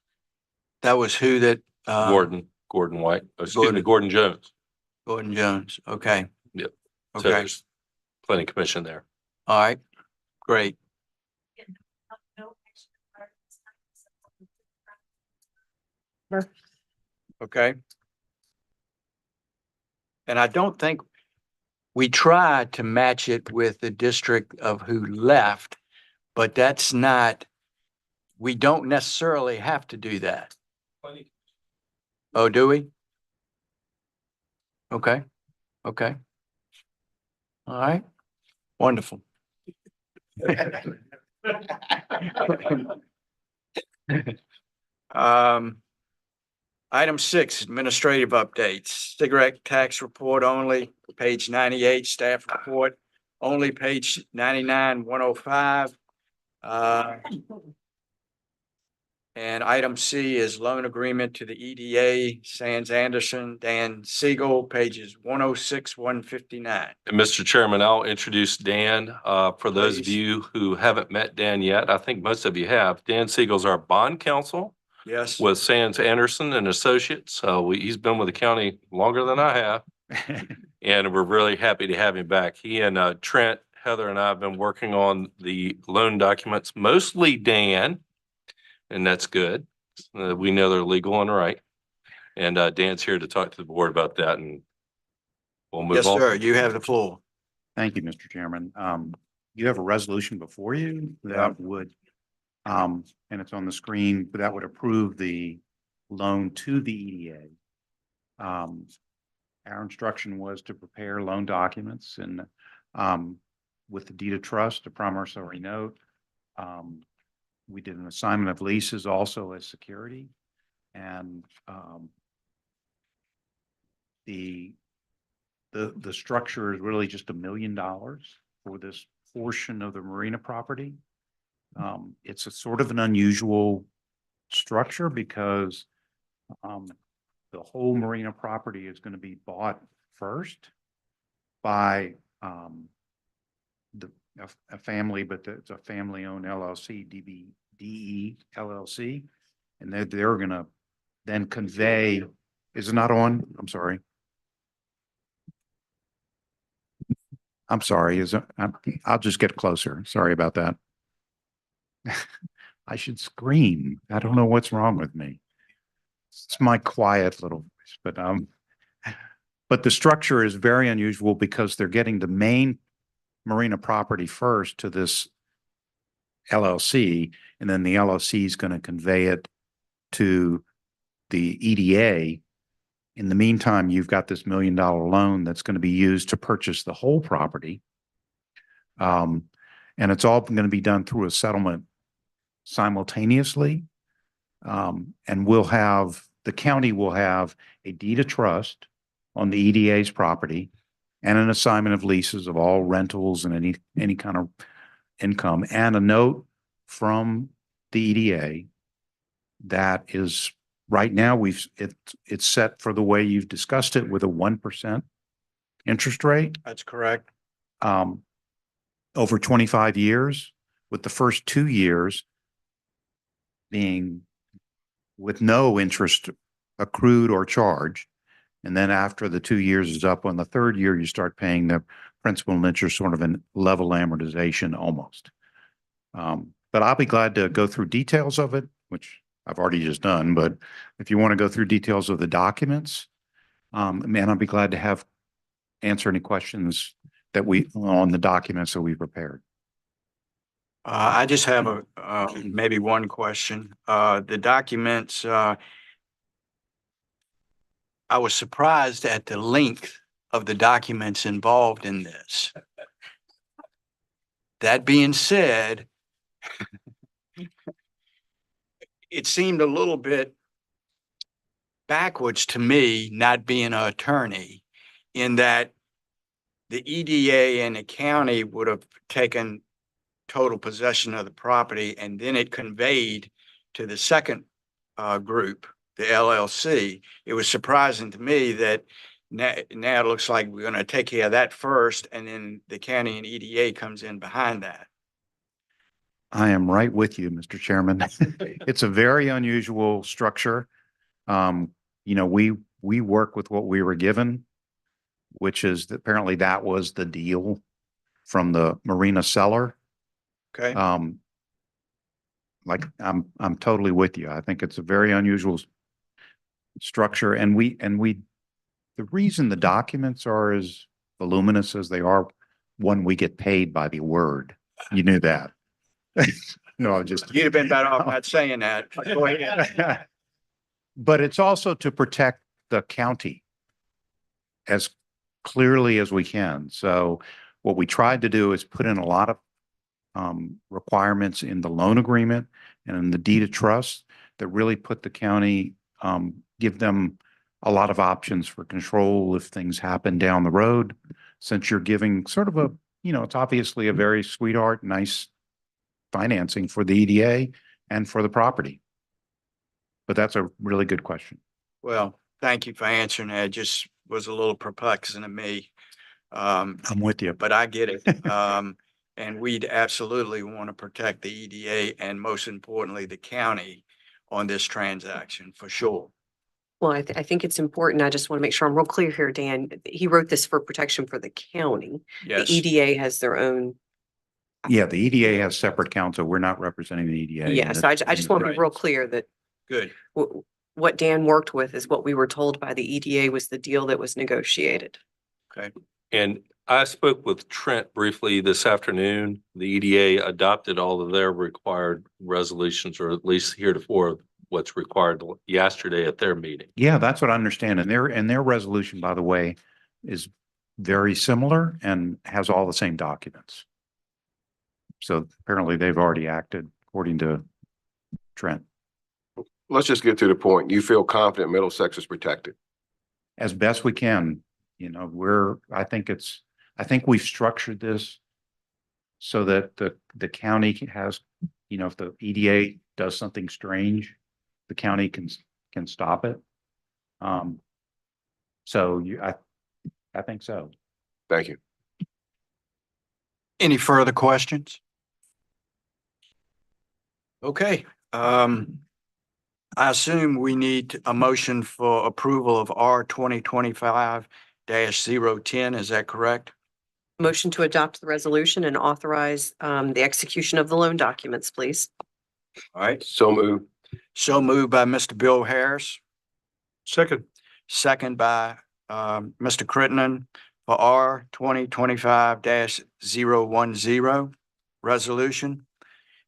That was who that? Gordon White, excuse me, Gordon Jones. Gordon Jones, okay. Yep. So Okay, there's planning commission there. all right, great. Okay. And I don't think we tried to match it with the district of who left, but that's not, we don't necessarily have to do that. Oh, do we? Okay, okay. All right, wonderful. Item 6, administrative updates, cigarette tax report only, page 98, staff report only, page 99, 105. And item C is loan agreement to the EDA, Sands Anderson, Dan Siegel, pages 106, 159. And Mr. Chairman, I'll introduce Dan. For those of Please. you who haven't met Dan yet, I think most of you have. Dan Siegel's our bond counsel Yes. with Sands Anderson and Associates. He's been with the county longer than I have. And we're really happy to have him back. He and Trent, Heather and I have been working on the loan documents, mostly Dan. And that's good. We know they're legal and right. And Dan's here to talk to the board about that, and We'll move Yes, on. sir. You have the floor. Thank you, Mr. Chairman. You have a resolution before you that would, and it's on the screen, but that would approve the loan to the EDA. Our instruction was to prepare loan documents and, with the deed of trust, a promissory note. We did an assignment of leases also as security, and, the structure is really just $1 million for this portion of the marina property. It's a sort of an unusual structure because the whole marina property is going to be bought first by a family, but it's a family-owned LLC, DE LLC, and they're going to then convey. Is it not on? I'm sorry. I'm sorry. I'll just get closer. Sorry about that. I should scream. I don't know what's wrong with me. It's my quiet little voice, but the structure is very unusual because they're getting the main marina property first to this LLC, and then the LLC is going to convey it to the EDA. In the meantime, you've got this $1 million loan that's going to be used to purchase the whole property. And it's all going to be done through a settlement simultaneously. And the county will have a deed of trust on the EDA's property and an assignment of leases of all rentals and any kind of income, and a note from the EDA that is right now it's set for the way you've discussed it, with a 1% interest rate. That's correct. Over 25 years, with the first 2 years being with no interest accrued or charged. And then after the 2 years is up, on the third year, you start paying the principal and interest, sort of in level amortization almost. But I'll be glad to go through details of it, which I've already just done. But if you want to go through details of the documents, man, I'll be glad to answer any questions on the documents that we prepared. I just have maybe one question. The documents, I was surprised at the length of the documents involved in this. That being said, it seemed a little bit backwards to me, not being an attorney, in that the EDA and the county would have taken total possession of the property, and then it conveyed to the second group, the LLC. It was surprising to me that now it looks like we're going to take care of that first, and then the county and EDA comes in behind that. I am right with you, Mr. Chairman. It's a very unusual structure. We work with what we were given, which is apparently that was the deal from the marina seller. Okay. Like I'm totally with you. I think it's a very unusual structure, and the reason the documents are as voluminous as they are, one, we get paid by the word. You knew that. No, You'd have been better off not saying that. Go ahead. But it's also to protect the county as clearly as we can. So what we tried to do is put in a lot of requirements in the loan agreement and in the deed of trust that really put the county, give them a lot of options for control if things happen down the road, since you're giving sort of it's obviously a very sweetheart, nice financing for the EDA and for the property. But that's a really good question. Well, thank you for answering that. It just was a little perplexing to me. I'm with you. But I get it. And we'd absolutely want to protect the EDA and, most importantly, the county on this transaction, for sure. Well, I think it's important. I just want to make sure I'm real clear here, Dan. He wrote this for protection for the county. Yes. The EDA has their own. Yeah, the EDA has separate counsel. We're not representing the EDA. Yeah, so I just want to be real clear that Good. what Dan worked with is what we were told by the EDA was the deal that was negotiated. Okay. And I spoke with Trent briefly this afternoon. The EDA adopted all of their required resolutions, or at least heretofore what's required yesterday at their meeting. Yeah, that's what I understand. And their resolution, by the way, is very similar and has all the same documents. So apparently they've already acted according to Trent. Let's just get to the point. You feel confident Middlesex is protected? As best we can, you know, I think we've structured this so that the county has, you know, if the EDA does something strange, the county can stop it. So I think so. Thank you. Any further questions? Okay, I assume we need a motion for approval of R 2025-010, is that correct? Motion to adopt the resolution and authorize the execution of the loan documents, please. All right, So moved. so moved by Mr. Bill Harris, Second. second by Mr. Crittenden for R 2025-010 resolution.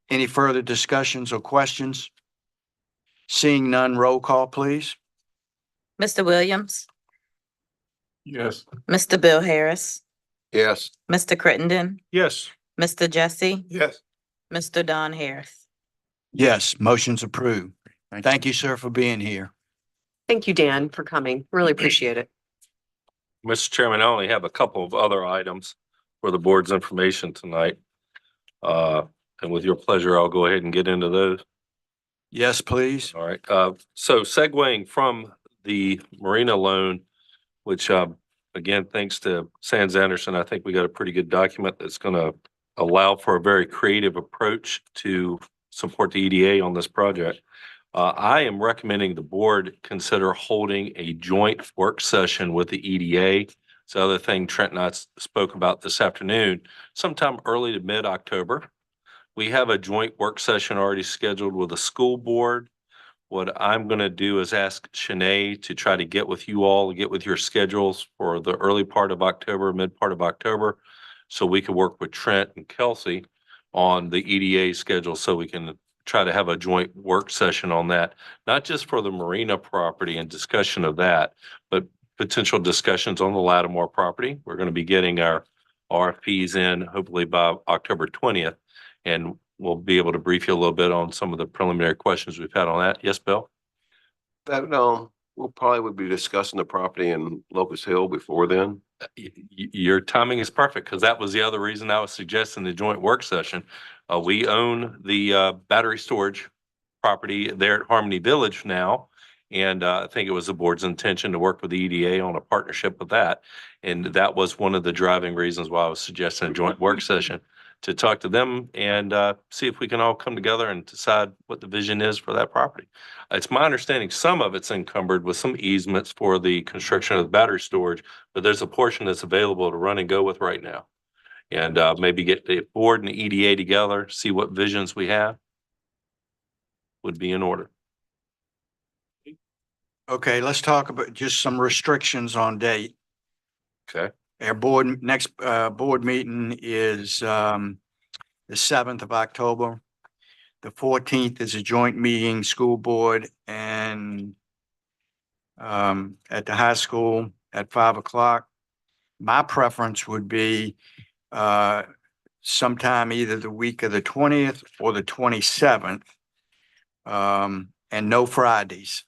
Any further discussions or questions? Seeing none, roll call, please. Mr. Williams, Yes. Mr. Bill Harris, Yes. Mr. Crittenden, Yes. Mr. Jesse, Yes. Mr. Don Harris. Yes, motion's approved. Thank Thank you, sir, for being here. Thank you, Dan, for coming. Really appreciate it. Mr. Chairman, I only have a couple of other items for the board's information tonight. And with your pleasure, I'll go ahead and get into those. Yes, please. All right. So segueing from the marina loan, which, again, thanks to Sands Anderson, I think we got a pretty good document that's going to allow for a very creative approach to support the EDA on this project. I am recommending the board consider holding a joint work session with the EDA. It's the other thing Trent and I spoke about this afternoon, sometime early to mid-October. We have a joint work session already scheduled with the school board. What I'm going to do is ask Shanae to try to get with you all, get with your schedules for the early part of October, mid part of October, so we can work with Trent and Kelsey on the EDA schedule so we can try to have a joint work session on that, not just for the marina property and discussion of that, but potential discussions on the Lattimore property. We're going to be getting our RFPs in hopefully by October 20th. And we'll be able to brief you a little bit on some of the preliminary questions we've had on that. Yes, Bill? That, we'll probably would be discussing the property in Locust Hill before then. Your timing is perfect because that was the other reason I was suggesting the joint work session. We own the battery storage property there at Harmony Village now. And I think it was the board's intention to work with the EDA on a partnership with that. And that was one of the driving reasons why I was suggesting a joint work session to talk to them and see if we can all come together and decide what the vision is for that property. It's my understanding some of it's encumbered with some easements for the construction of the battery storage, but there's a portion that's available to run and go with right now. And maybe get the board and the EDA together, see what visions we have would be in order. Okay, let's talk about just some restrictions on date. Okay. Our next board meeting is the 7th of October. The 14th is a joint meeting, school board and at the high school at 5 o'clock. My preference would be sometime either the week of the 20th or the 27th, and no Fridays.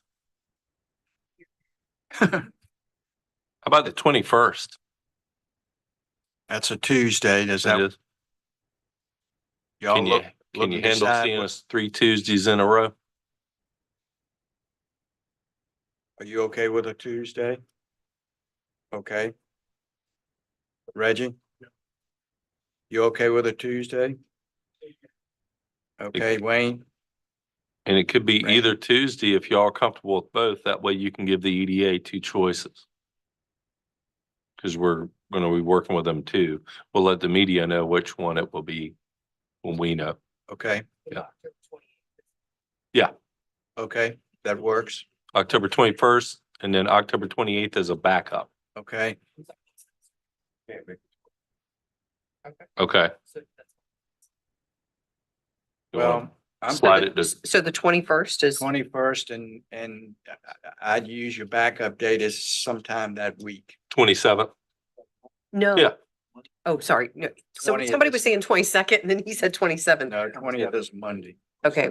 How about the 21st? That's a Tuesday. Does It that? is. Y'all Can you, look can you and handle decide seeing what- us 3 Tuesdays in a row? Are you okay with a Tuesday? Okay. Reggie? You okay with a Tuesday? Okay, Wayne? And it could be Right. either Tuesday if y'all are comfortable with both. That way you can give the EDA 2 choices. Because we're going to be working with them too. We'll let the media know which one it will be when we know. Okay. Yeah. Yeah. Okay, that works. October 21st and then October 28th as a backup. Okay. Okay. Well, I'm Slide it to, So the 21st is, 21st and I'd use your backup date as sometime that week. 27th. no. Yeah. Oh, sorry. No. So 20th somebody is- was saying 22nd and then he said 27th. No, 20th is Monday. Okay,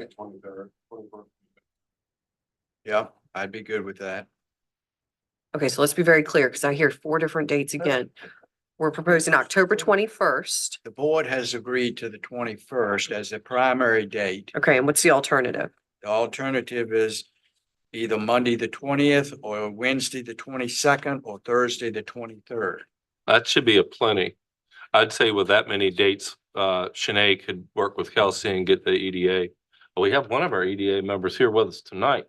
Yeah, I'd be good with that. okay, so let's be very clear because I hear 4 different dates again. We're proposing October 21st. The board has agreed to the 21st as the primary date. Okay, and what's the alternative? The alternative is either Monday, the 20th, or Wednesday, the 22nd, or Thursday, the 23rd. That should be a plenty. I'd say with that many dates, Shanae could work with Kelsey and get the EDA. We have one of our EDA members here with us tonight.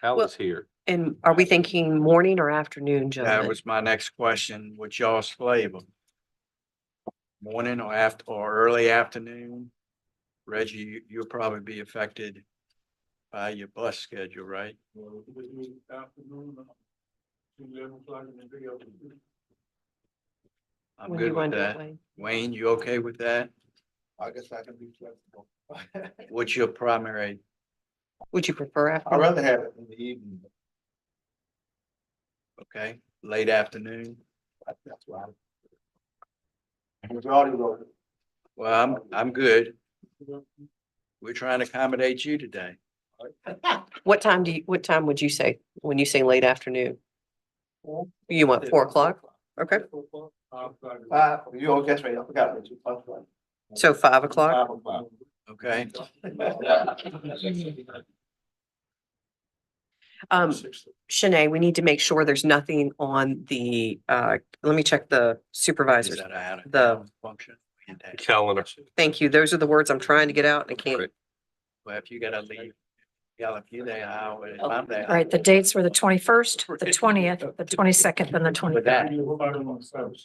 Hallie's here. And are we thinking morning or afternoon, That gentlemen? was my next question. What's y'all's flavor? Morning or after, or early afternoon? Reggie, you'll probably be affected by your bus schedule, right? I'm When do you good want with to do it, that. Wayne? Wayne, you okay with that? I guess I can be flexible. What's your primary? Would you prefer I'd afternoon? rather have it in the evening. Okay, late afternoon? That's right. Majority vote. Well, I'm good. We're trying to accommodate you today. What time would you say when you say late afternoon? You want 4 o'clock? Okay, You all guess right, I forgot. What you talked about. so 5 o'clock? 5 o'clock. Okay, Shanae, we need to make sure there's nothing on the, let me check the is supervisors. that a out of The- town function? Calendar. Thank you. Those are the words I'm trying to get out and I can't. Well, if you gotta leave, if you there, if I'm there. All right, the dates were the 21st, the 20th, the 22nd, and the With that, 23rd.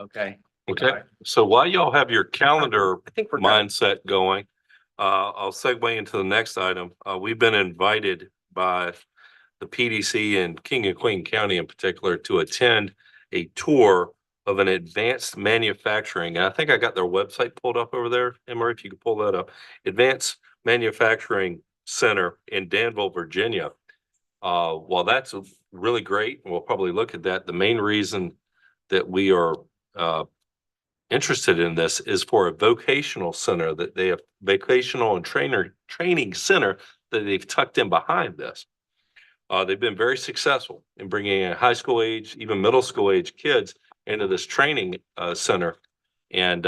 okay. Okay, so while y'all have your calendar I think we're good. mindset going, I'll segue into the next item. We've been invited by the PDC in King and Queen County in particular to attend a tour of an advanced manufacturing. And I think I got their website pulled up over there. Emery, if you could pull that up. Advanced Manufacturing Center in Danville, Virginia. While that's really great, and we'll probably look at that, the main reason that we are interested in this is for a vocational center that they have vocational and training center that they've tucked in behind this. They've been very successful in bringing in high school age, even middle school age kids into this training center. And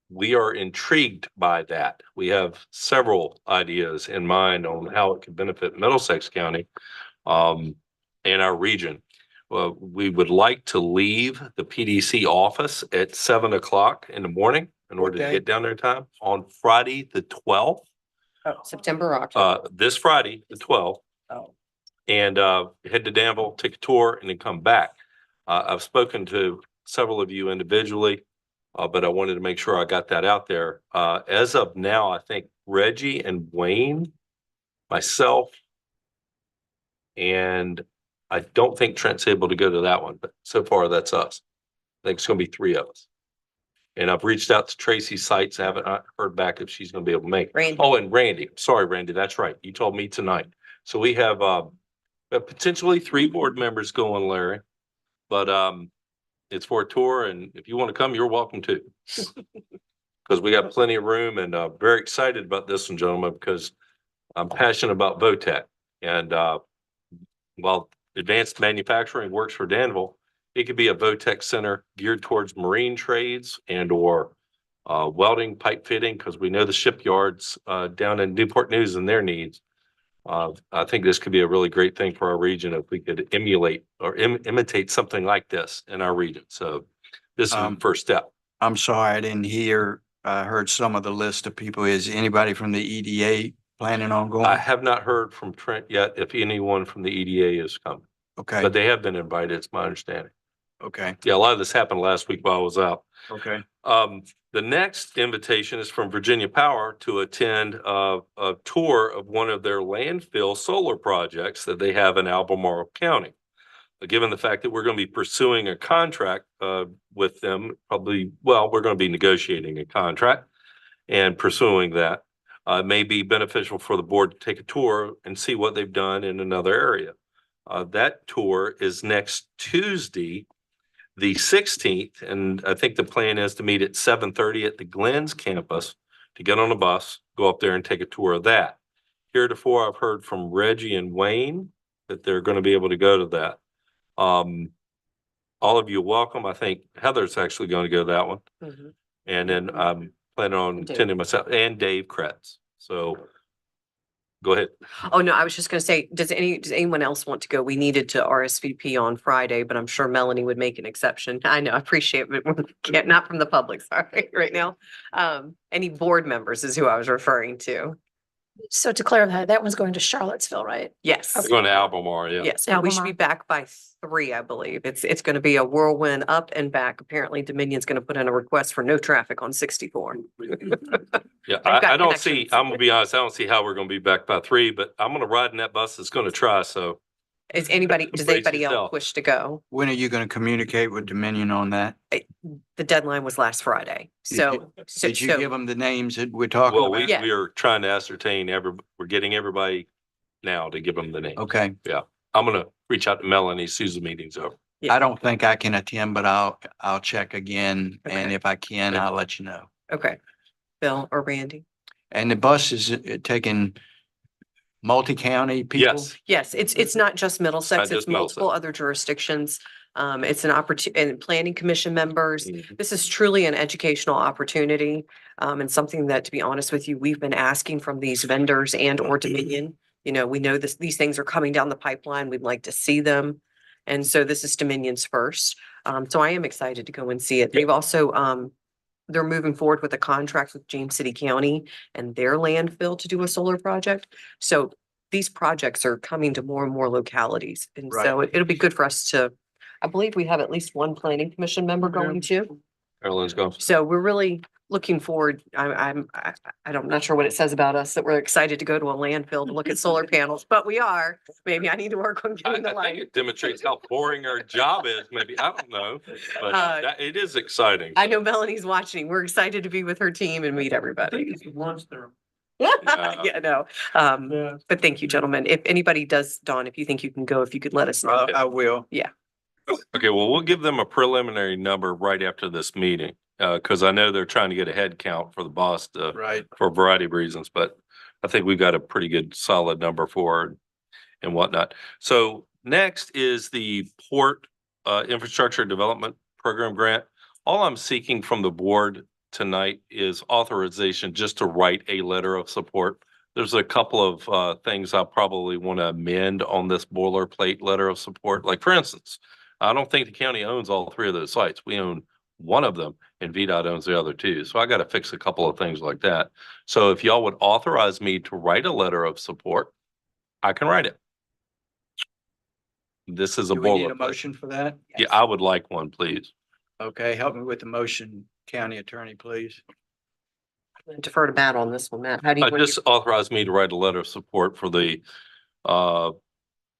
we are intrigued by that. We have several ideas in mind on how it could benefit Middlesex County and our region. We would like to leave the PDC office at 7 o'clock in the morning in order to day? get down there in time on Friday, the 12th. Oh, September or October? This Friday, the 12th. Oh. And head to Danville, take a tour, and then come back. I've spoken to several of you individually, but I wanted to make sure I got that out there. As of now, I think Reggie and Wayne, myself, and I don't think Trent's able to go to that one, but so far that's us. I think it's gonna be 3 of us. And I've reached out to Tracy Sites. I haven't heard back if she's gonna be able to make it. Randy. Oh, and Randy. Sorry, Randy. That's right. You told me tonight. So we have potentially 3 board members going, Larry. But it's for a tour, and if you want to come, you're welcome to. Because we got plenty of room, and very excited about this one, gentlemen, because I'm passionate about VOTEC. And while advanced manufacturing works for Danville, it could be a VOTEC center geared towards marine trades and or welding, pipe fitting, because we know the shipyards down in Newport News and their needs. I think this could be a really great thing for our region if we could emulate or imitate something like this in our region. So this is the first step. I'm sorry, I didn't hear, I heard some of the list of people. Is anybody from the EDA planning on going? I have not heard from Trent yet if anyone from the EDA is coming, Okay, but they have been invited. It's my understanding. okay, Yeah, a lot of this happened last week while I was out. okay. The next invitation is from Virginia Power to attend a tour of one of their landfill solar projects that they have in Albemarle County. given the fact that we're going to be pursuing a contract with them, probably, well, we're going to be negotiating a contract and pursuing that. It may be beneficial for the board to take a tour and see what they've done in another area. That tour is next Tuesday, the 16th, and I think the plan is to meet at 7:30 at the Glens campus to get on a bus, go up there and take a tour of that. Heretofore, I've heard from Reggie and Wayne that they're going to be able to go to that. All of you are welcome. I think Heather's actually going to go to that one. Mhm. And then I'm planning on Dave. attending myself and Dave Kretz. So go ahead. Oh, no, I was just gonna say, does anyone else want to go? We needed to RSVP on Friday, but I'm sure Melanie would make an exception. I know, I appreciate it, but we can't, not from the public, sorry, right now. Any board members is who I was referring to. So to clarify, that one's going to Charlottesville, right? Yes. We're going to Albemarle, yeah. Yes, but we should be Albemarle. back by 3, I believe. It's gonna be a whirlwind up and back. Apparently Dominion's gonna put in a request for no traffic on 64. Yeah, got I don't see, connections. I'm gonna be honest, I don't see how we're gonna be back by 3, but I'm gonna ride in that bus that's gonna try, so. Does Brace anybody else yourself. wish to go? When are you going to communicate with Dominion on that? The deadline was last Friday, so. Did you give them the names that we're talking Well, about? Yeah. we are trying to ascertain we're getting everybody now to give them the name. Okay. I'm gonna reach out to Melanie as soon as the meeting's over. Yeah. I don't think I can attend, but I'll check again. And Okay. if I can, I'll let you know. Okay. Bill or Randy? And the bus is taking multi-county people? Yes, Yes, it's not just Middlesex, Not it's just multiple Middlesex. other jurisdictions. It's an opportunity, and planning commission members. Mhm. This is truly an educational opportunity. And something that, to be honest with you, we've been asking from these vendors and or Dominion. You know, we know these things are coming down the pipeline. We'd like to see them. And so this is Dominion's first. So I am excited to go and see it. They've also, they're moving forward with a contract with James City County and their landfill to do a solar project. So these projects are coming to more and more localities. And so it'll be good for us to, I believe we have at least one planning commission member going to. Carolyn's gone. So we're really looking forward. I'm not sure what it says about us that we're excited to go to a landfill to look at solar panels, but we are. Maybe I need to work on I getting the think light. it demonstrates how boring our job is, maybe, I don't know, but it is exciting. I know Melanie's watching. We're excited to be with her team and meet everybody. Once there. Yeah, no. Yeah. But thank you, gentlemen. If anybody does, Dawn, if you think you can go, if you could let us know. I will. Okay, well, we'll give them a preliminary number right after this meeting, because I know they're trying to get a head count for the boss Right. for a variety of reasons, but I think we've got a pretty good solid number for it and whatnot. So next is the Port Infrastructure Development Program grant. All I'm seeking from the board tonight is authorization just to write a letter of support. There's a couple of things I probably want to amend on this boilerplate letter of support. Like, for instance, I don't think the county owns all 3 of those sites. We own one of them and VDOT owns the other 2. So I got to fix a couple of things like that. So if y'all would authorize me to write a letter of support, I can write it. This is a Do we need a boilerplate. motion for that? Yeah, I would like one, please. Okay, help me with the motion, county attorney, please. Defer to Matt on this one. Matt, how do you? Just authorize me to write a letter of support for the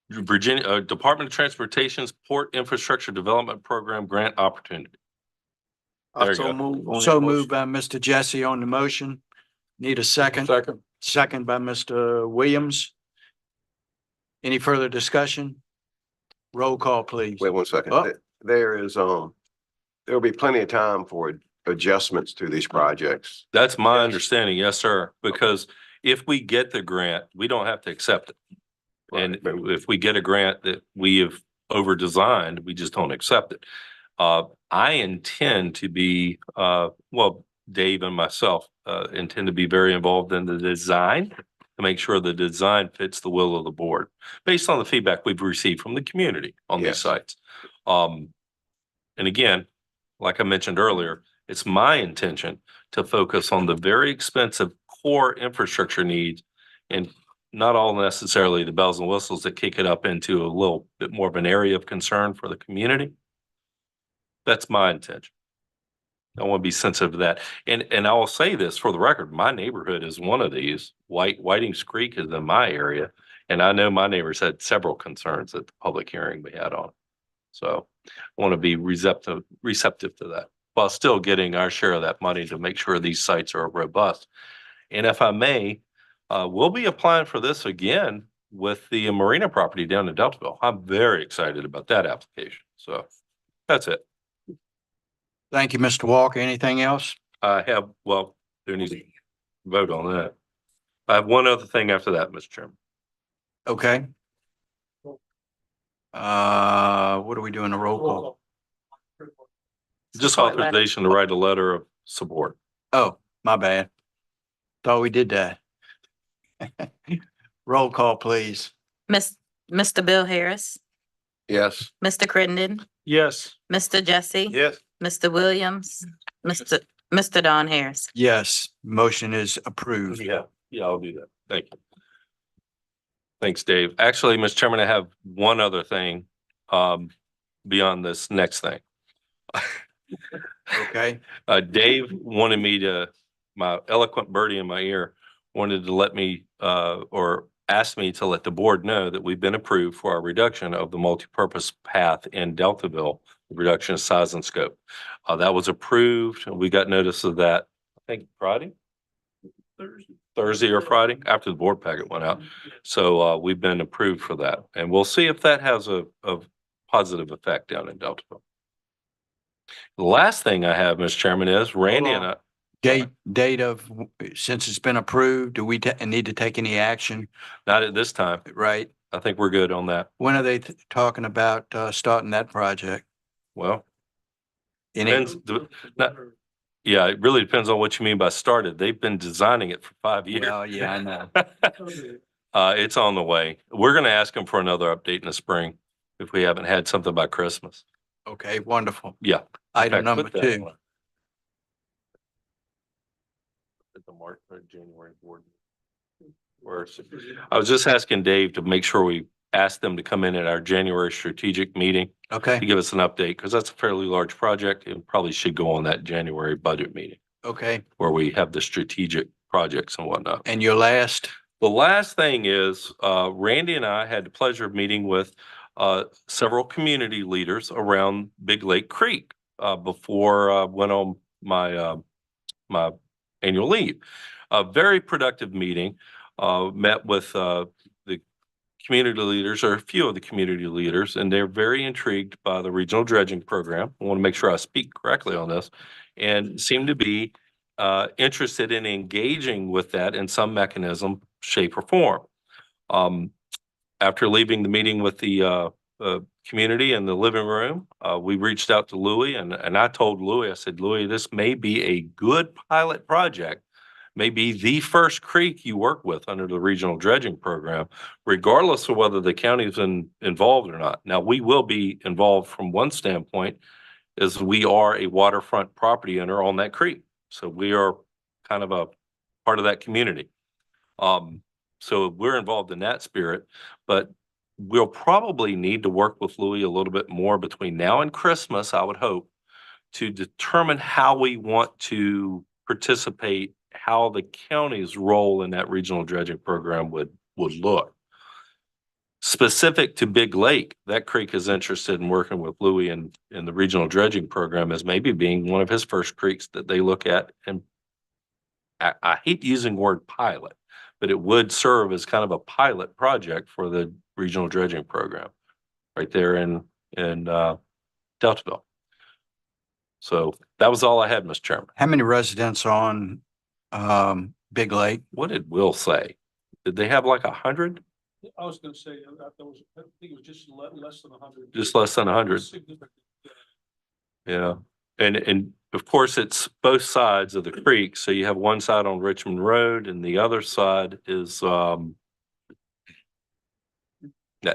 Virginia Department of Transportation's Port Infrastructure Development Program grant opportunity. There you go. So moved by Mr. Jesse on the motion. Need a second? Second by Mr. Williams. Any further discussion? Roll call, please. Wait one second. Oh. There is, there'll be plenty of time for adjustments to these projects. That's my understanding. Yes, sir. Because if we get the grant, we don't have to accept it. And if we get a grant that we have over designed, we just don't accept it. I intend to be, well, Dave and myself intend to be very involved in the design to make sure the design fits the will of the board based on the feedback we've received from the community on these Yes. sites. And again, like I mentioned earlier, it's my intention to focus on the very expensive core infrastructure needs and not all necessarily the bells and whistles that kick it up into a little bit more of an area of concern for the community. That's my intention. I want to be sensitive to that. And I will say this for the record, my neighborhood is one of these. Whiting's Creek is in my area. And I know my neighbors had several concerns at the public hearing we had on. So I want to be receptive to that, while still getting our share of that money to make sure these sites are robust. And if I may, we'll be applying for this again with the marina property down in Deltaville. I'm very excited about that application. So that's it. Thank you, Mr. Walker. Anything else? I have, well, there needs to vote on that. I have one other thing after that, Mr. Chairman. Okay. What are we doing? A roll call? Just Support letter. authorization to write a letter of support. Oh, my bad. Thought we did that. Roll call, please. Mr. Bill Harris, Yes. Mr. Crittenden, Yes. Mr. Jesse. Yes. Mr. Williams, Mr. Don Harris. Yes, motion is approved. Yeah, I'll do that. Thank you. Thanks, Dave. Actually, Mr. Chairman, I have one other thing beyond this next thing. Okay, Dave wanted me to, my eloquent birdie in my ear, wanted to let me or asked me to let the board know that we've been approved for our reduction of the multipurpose path in Deltaville, reduction of size and scope. That was approved. We got notice of that, I think Friday? Thursday or Friday after the board packet went out. So we've been approved for that, and we'll see if that has a positive effect down in Deltaville. The last thing I have, Mr. Chairman, is Randy and I. date of, since it's been approved, do we need to take any action? Not at this time. Right? I think we're good on that. When are they talking about starting that project? Well, Any, depends. Yeah, it really depends on what you mean by started. They've been designing it for 5 years. well, yeah, I know. It's on the way. We're going to ask them for another update in the spring if we haven't had something by Christmas. Okay, wonderful. Yeah. Item In fact, number put that 2. on. At the March or January board. I was just asking Dave to make sure we ask them to come in at our January strategic meeting Okay, to give us an update, because that's a fairly large project. It probably should go on that January budget meeting okay. where we have the strategic projects and whatnot. And your last? The last thing is, Randy and I had the pleasure of meeting with several community leaders around Big Lake Creek before I went on my annual leave. A very productive meeting. Met with the community leaders, or a few of the community leaders, and they're very intrigued by the regional dredging program. I want to make sure I speak correctly on this, and seem to be interested in engaging with that in some mechanism, shape, or form. After leaving the meeting with the community in the living room, we reached out to Louis, and I told Louis, I said, Louis, this may be a good pilot project, may be the first creek you work with under the regional dredging program, regardless of whether the county's involved or not. Now, we will be involved from one standpoint, is we are a waterfront property owner on that creek. So we are kind of a part of that community. So we're involved in that spirit, but we'll probably need to work with Louis a little bit more between now and Christmas, I would hope, to determine how we want to participate, how the county's role in that regional dredging program would look. Specific to Big Lake, that creek is interested in working with Louis in the regional dredging program as maybe being one of his first creeks that they look at. And I hate using the word pilot, but it would serve as kind of a pilot project for the regional dredging program right there in Deltaville. So that was all I had, Mr. Chairman. How many residents on Big Lake? What did Will say? Did they have like 100? I was gonna say, I think it was just less than 100. Just less than 100. Yeah. And of course, it's both sides of the creek. So you have one side on Richmond Road and the other side is that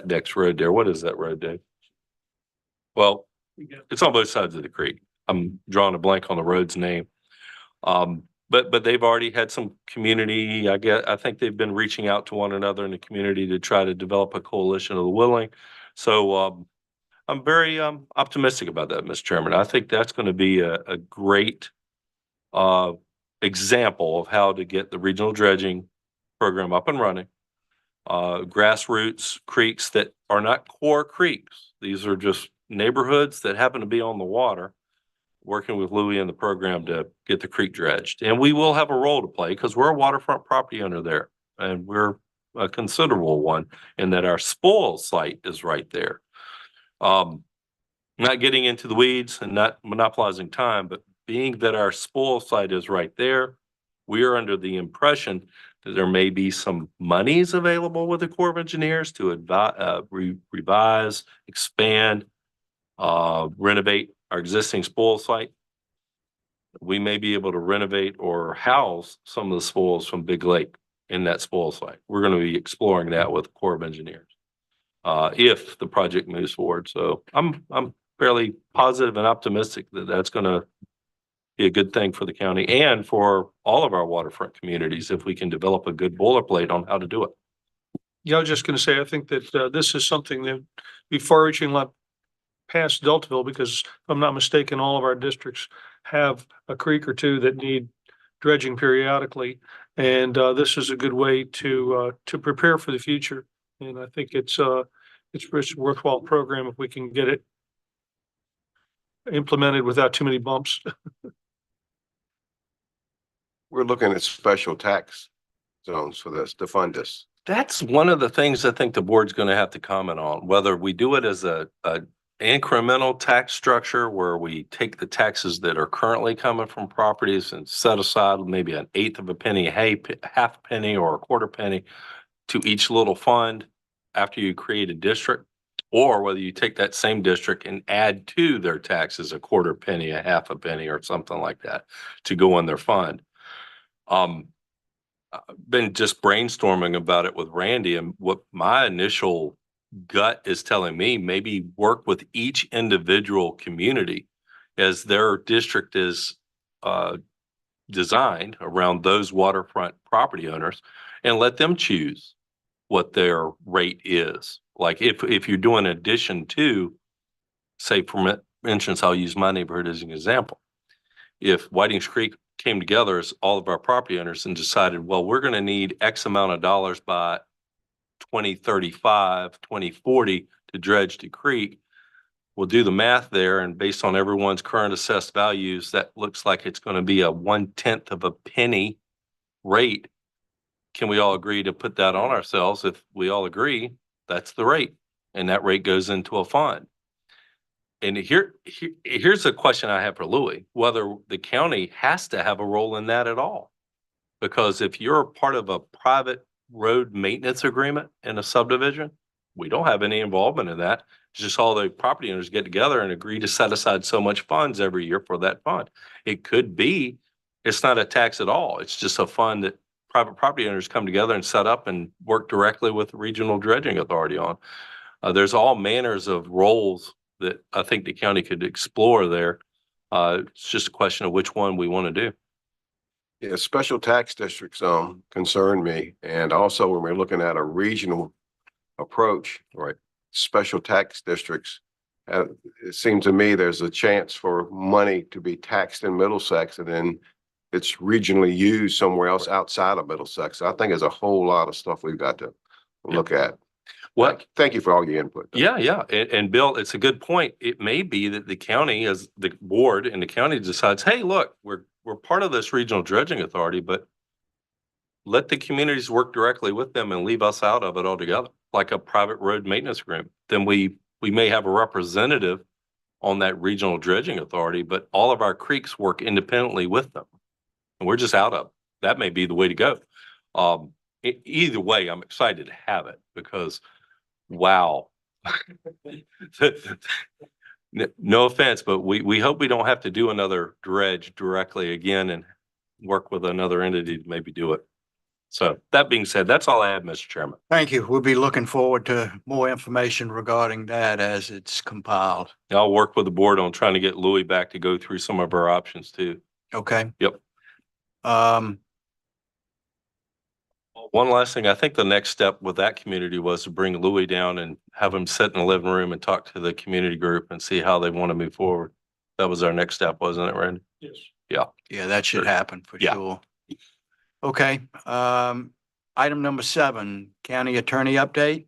next road there. What is that road, Dave? Well, it's on both sides of the creek. I'm drawing a blank on the road's name. But they've already had some community, I think they've been reaching out to one another in the community to try to develop a coalition of the willing. So I'm very optimistic about that, Mr. Chairman. I think that's going to be a great example of how to get the regional dredging program up and running. Grassroots creeks that are not core creeks. These are just neighborhoods that happen to be on the water, working with Louis and the program to get the creek dredged. And we will have a role to play because we're a waterfront property owner there. And we're a considerable one in that our spoil site is right there. Not getting into the weeds and not monopolizing time, but being that our spoil site is right there, we are under the impression that there may be some monies available with the Corps of Engineers to revise, expand, renovate our existing spoil site. We may be able to renovate or house some of the spoils from Big Lake in that spoil site. We're going to be exploring that with the Corps of Engineers if the project moves forward. So I'm fairly positive and optimistic that that's going to be a good thing for the county and for all of our waterfront communities if we can develop a good boilerplate on how to do it. Yeah, I was just gonna say, I think that this is something that be far-reaching like past Deltaville, because if I'm not mistaken, all of our districts have a creek or two that need dredging periodically. And this is a good way to prepare for the future. And I think it's a worthwhile program if we can get it implemented without too many bumps. We're looking at special tax zones for this, to fund this. That's one of the things I think the board's going to have to comment on, whether we do it as a incremental tax structure where we take the taxes that are currently coming from properties and set aside maybe an eighth of a penny, half a penny or a quarter penny to each little fund after you create a district, or whether you take that same district and add to their taxes a quarter penny, a half a penny or something like that to go in their fund. Been just brainstorming about it with Randy, and what my initial gut is telling me, maybe work with each individual community as their district is designed around those waterfront property owners and let them choose what their rate is. Like if you're doing addition to, say, for instance, I'll use my neighborhood as an example. If Whitings Creek came together as all of our property owners and decided, well, we're going to need X amount of dollars by 2035, 2040 to dredge the creek. We'll do the math there. And based on everyone's current assessed values, that looks like it's going to be a 1/10 of a penny rate. Can we all agree to put that on ourselves? If we all agree, that's the rate. And that rate goes into a fund. And here's a question I have for Louis, whether the county has to have a role in that at all. Because if you're part of a private road maintenance agreement in a subdivision, we don't have any involvement in that. It's just all the property owners get together and agree to set aside so much funds every year for that fund. It could be, it's not a tax at all. It's just a fund that private property owners come together and set up and work directly with the regional dredging authority on. There's all manners of roles that I think the county could explore there. It's just a question of which one we want to do. Yeah, special tax districts concern me. And also when we're looking at a regional approach, right? Special tax districts, it seems to me there's a chance for money to be taxed in Middlesex and then it's regionally used somewhere else outside of Middlesex. So I think there's a whole lot of stuff we've got to look at. Well, thank you for all your input. Yeah. And Bill, it's a good point. It may be that the county, as the board and the county decides, hey, look, we're part of this regional dredging authority, but let the communities work directly with them and leave us out of it altogether, like a private road maintenance agreement. Then we may have a representative on that regional dredging authority, but all of our creeks work independently with them. And we're just out of it. That may be the way to go. Either way, I'm excited to have it because wow. No offense, but we hope we don't have to do another dredge directly again and work with another entity to maybe do it. So that being said, that's all I have, Mr. Chairman. Thank you. We'll be looking forward to more information regarding that as it's compiled. I'll work with the board on trying to get Louis back to go through some of our options too. Okay. Yep. One last thing, I think the next step with that community was to bring Louis down and have him sit in the living room and talk to the community group and see how they want to move forward. That was our next step, wasn't it, Randy? Yes. Yeah. Yeah, that should happen for Yeah. sure. Okay, item number 7, county attorney update.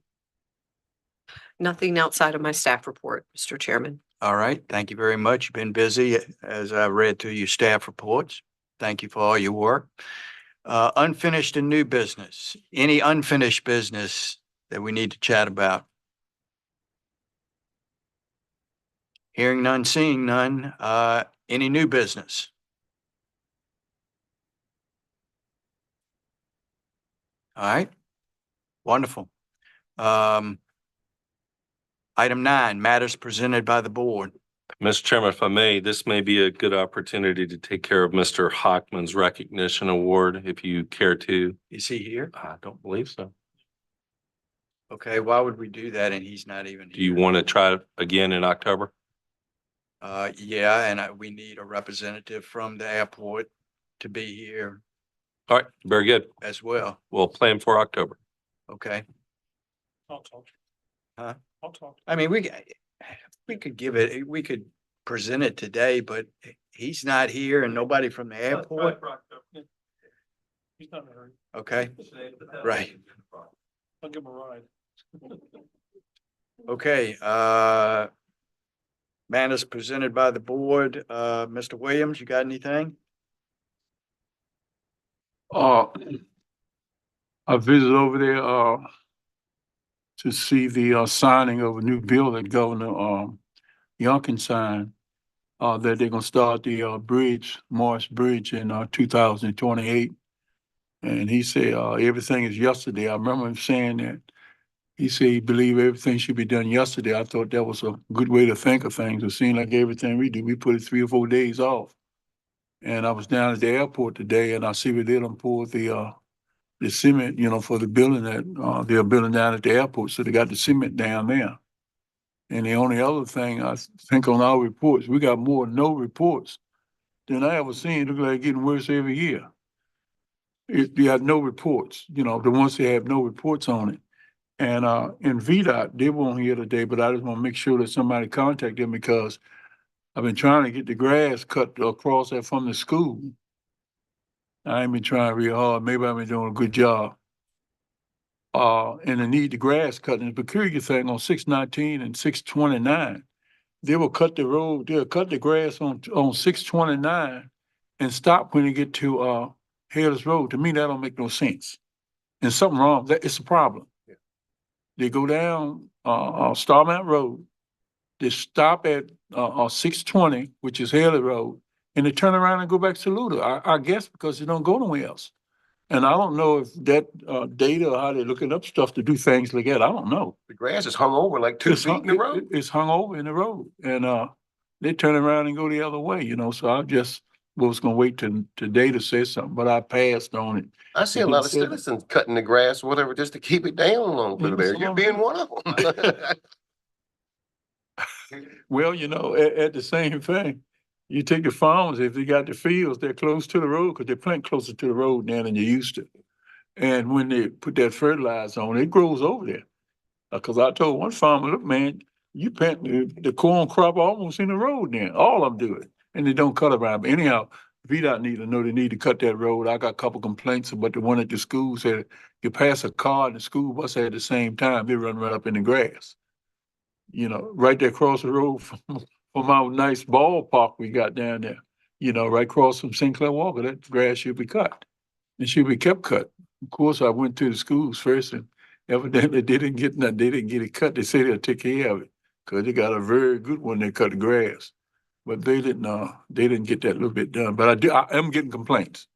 Nothing outside of my staff report, Mr. Chairman. All right, thank you very much. You've been busy as I read through your staff reports. Thank you for all your work. Unfinished and new business. Any unfinished business that we need to chat about? Hearing none, seeing none. Any new business? All right, wonderful. Item 9, matters presented by the board. Mr. Chairman, if I may, this may be a good opportunity to take care of Mr. Hockman's recognition award, if you care to. Is he here? I don't believe so. Okay, why would we do that and he's not even Do you here? want to try it again in October? Yeah, and we need a representative from the airport to be here All right, very good. as well. We'll plan for October. Okay. I'll talk. Huh? I'll talk. I mean, we could give it, we could present it today, but he's not here and nobody from the airport. He's not in a hurry. Okay, right. I'll give him a ride. Okay, matters presented by the board. Mr. Williams, you got anything? I visited over there, to see the, signing of a new bill that Governor, Youngkin signed, that they're gonna start the, bridge, Morris Bridge in, 2028. And he said, everything is yesterday. I remember him saying that. He said he believed everything should be done yesterday. I thought that was a good way to think of things. It seemed like everything we do, we put it 3 or 4 days off. And I was down at the airport today and I see where they done pulled the cement, for the building that, they're building down at the airport. So they got the cement down there. And the only other thing I think on our reports, we got more no reports than I ever seen. It look like getting worse every year. You had no reports, the ones that have no reports on it. And in VDOT, they weren't here today, but I just want to make sure that somebody contact them because I've been trying to get the grass cut across there from the school. I ain't been trying real hard. Maybe I've been doing a good job. And they need the grass cutting. The peculiar thing on 619 and 629, they will cut the road, they'll cut the grass on 629 and stop when they get to Harris Road. To me, that don't make no sense. And something wrong. It's a problem. They go down Starmount Road, they stop at 620, which is Haley Road, and they turn around and go back to Luda. I guess because they don't go nowhere else. And I don't know if that data or how they're looking up stuff to do things like that. I don't know. The grass is hung over like 2 feet in the road. It's hung over in the road, and they turn around and go the other way. So I just was gonna wait till today to say something, but I passed on it. I see a lot of citizens cutting the grass, whatever, just to keep it down a little bit there. You're being one of them. Well, at the same thing, you take the farmers, if they got the fields, they're close to the road because they plant closer to the road now than you used to. And when they put that fertilizer on, it grows over there. Because I told one farmer, look, man, you plant the corn crop almost in the road now. All of them do it. And they don't cut around. But anyhow, VDOT need to know they need to cut that road. I got a couple complaints about the one at the school said you pass a car and the school bus at the same time, they run right up in the grass. Right there across the road from our nice ballpark we got down there. Right across from Sinclair Walker, that grass should be cut. It should be kept cut. Of course, I went to the schools first and evidently they didn't get it cut. They say they'll take care of it because they got a very good one. They cut the grass, but they didn't get that little bit done. But I am getting complaints.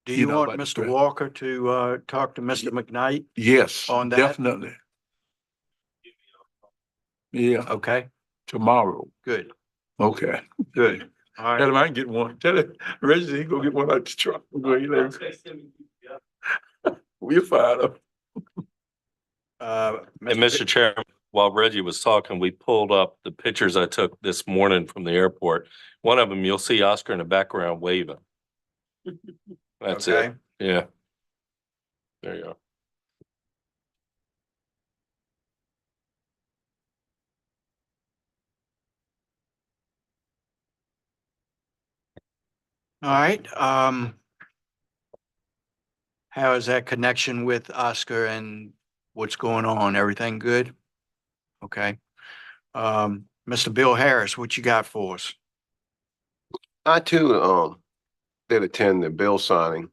Do you want about the Mr. grass. Walker to talk to Mr. McKnight? Yes, On that? definitely. Yeah, Okay, tomorrow. good, Okay. good. All Tell right. him I can get one. Tell him, Reggie, he go get one out the truck. We're fired up. And Mr. Chairman, while Reggie was talking, we pulled up the pictures I took this morning from the airport. One of them, you'll see Oscar in the background waving. That's Okay. it. Yeah. There you go. All right, how is that connection with Oscar and what's going on? Everything good? Okay. Mr. Bill Harris, what you got for us? I too, did attend the bill signing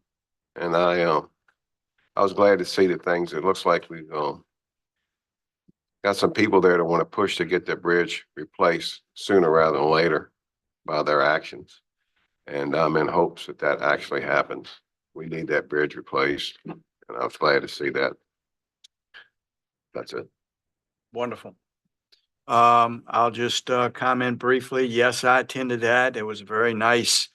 and I was glad to see the things. It looks like we've, got some people there that want to push to get the bridge replaced sooner rather than later by their actions. And I'm in hopes that that actually happens. We need that bridge replaced, and I was glad to see that. That's it. Wonderful. I'll just comment briefly. Yes, I attended that. It was a very nice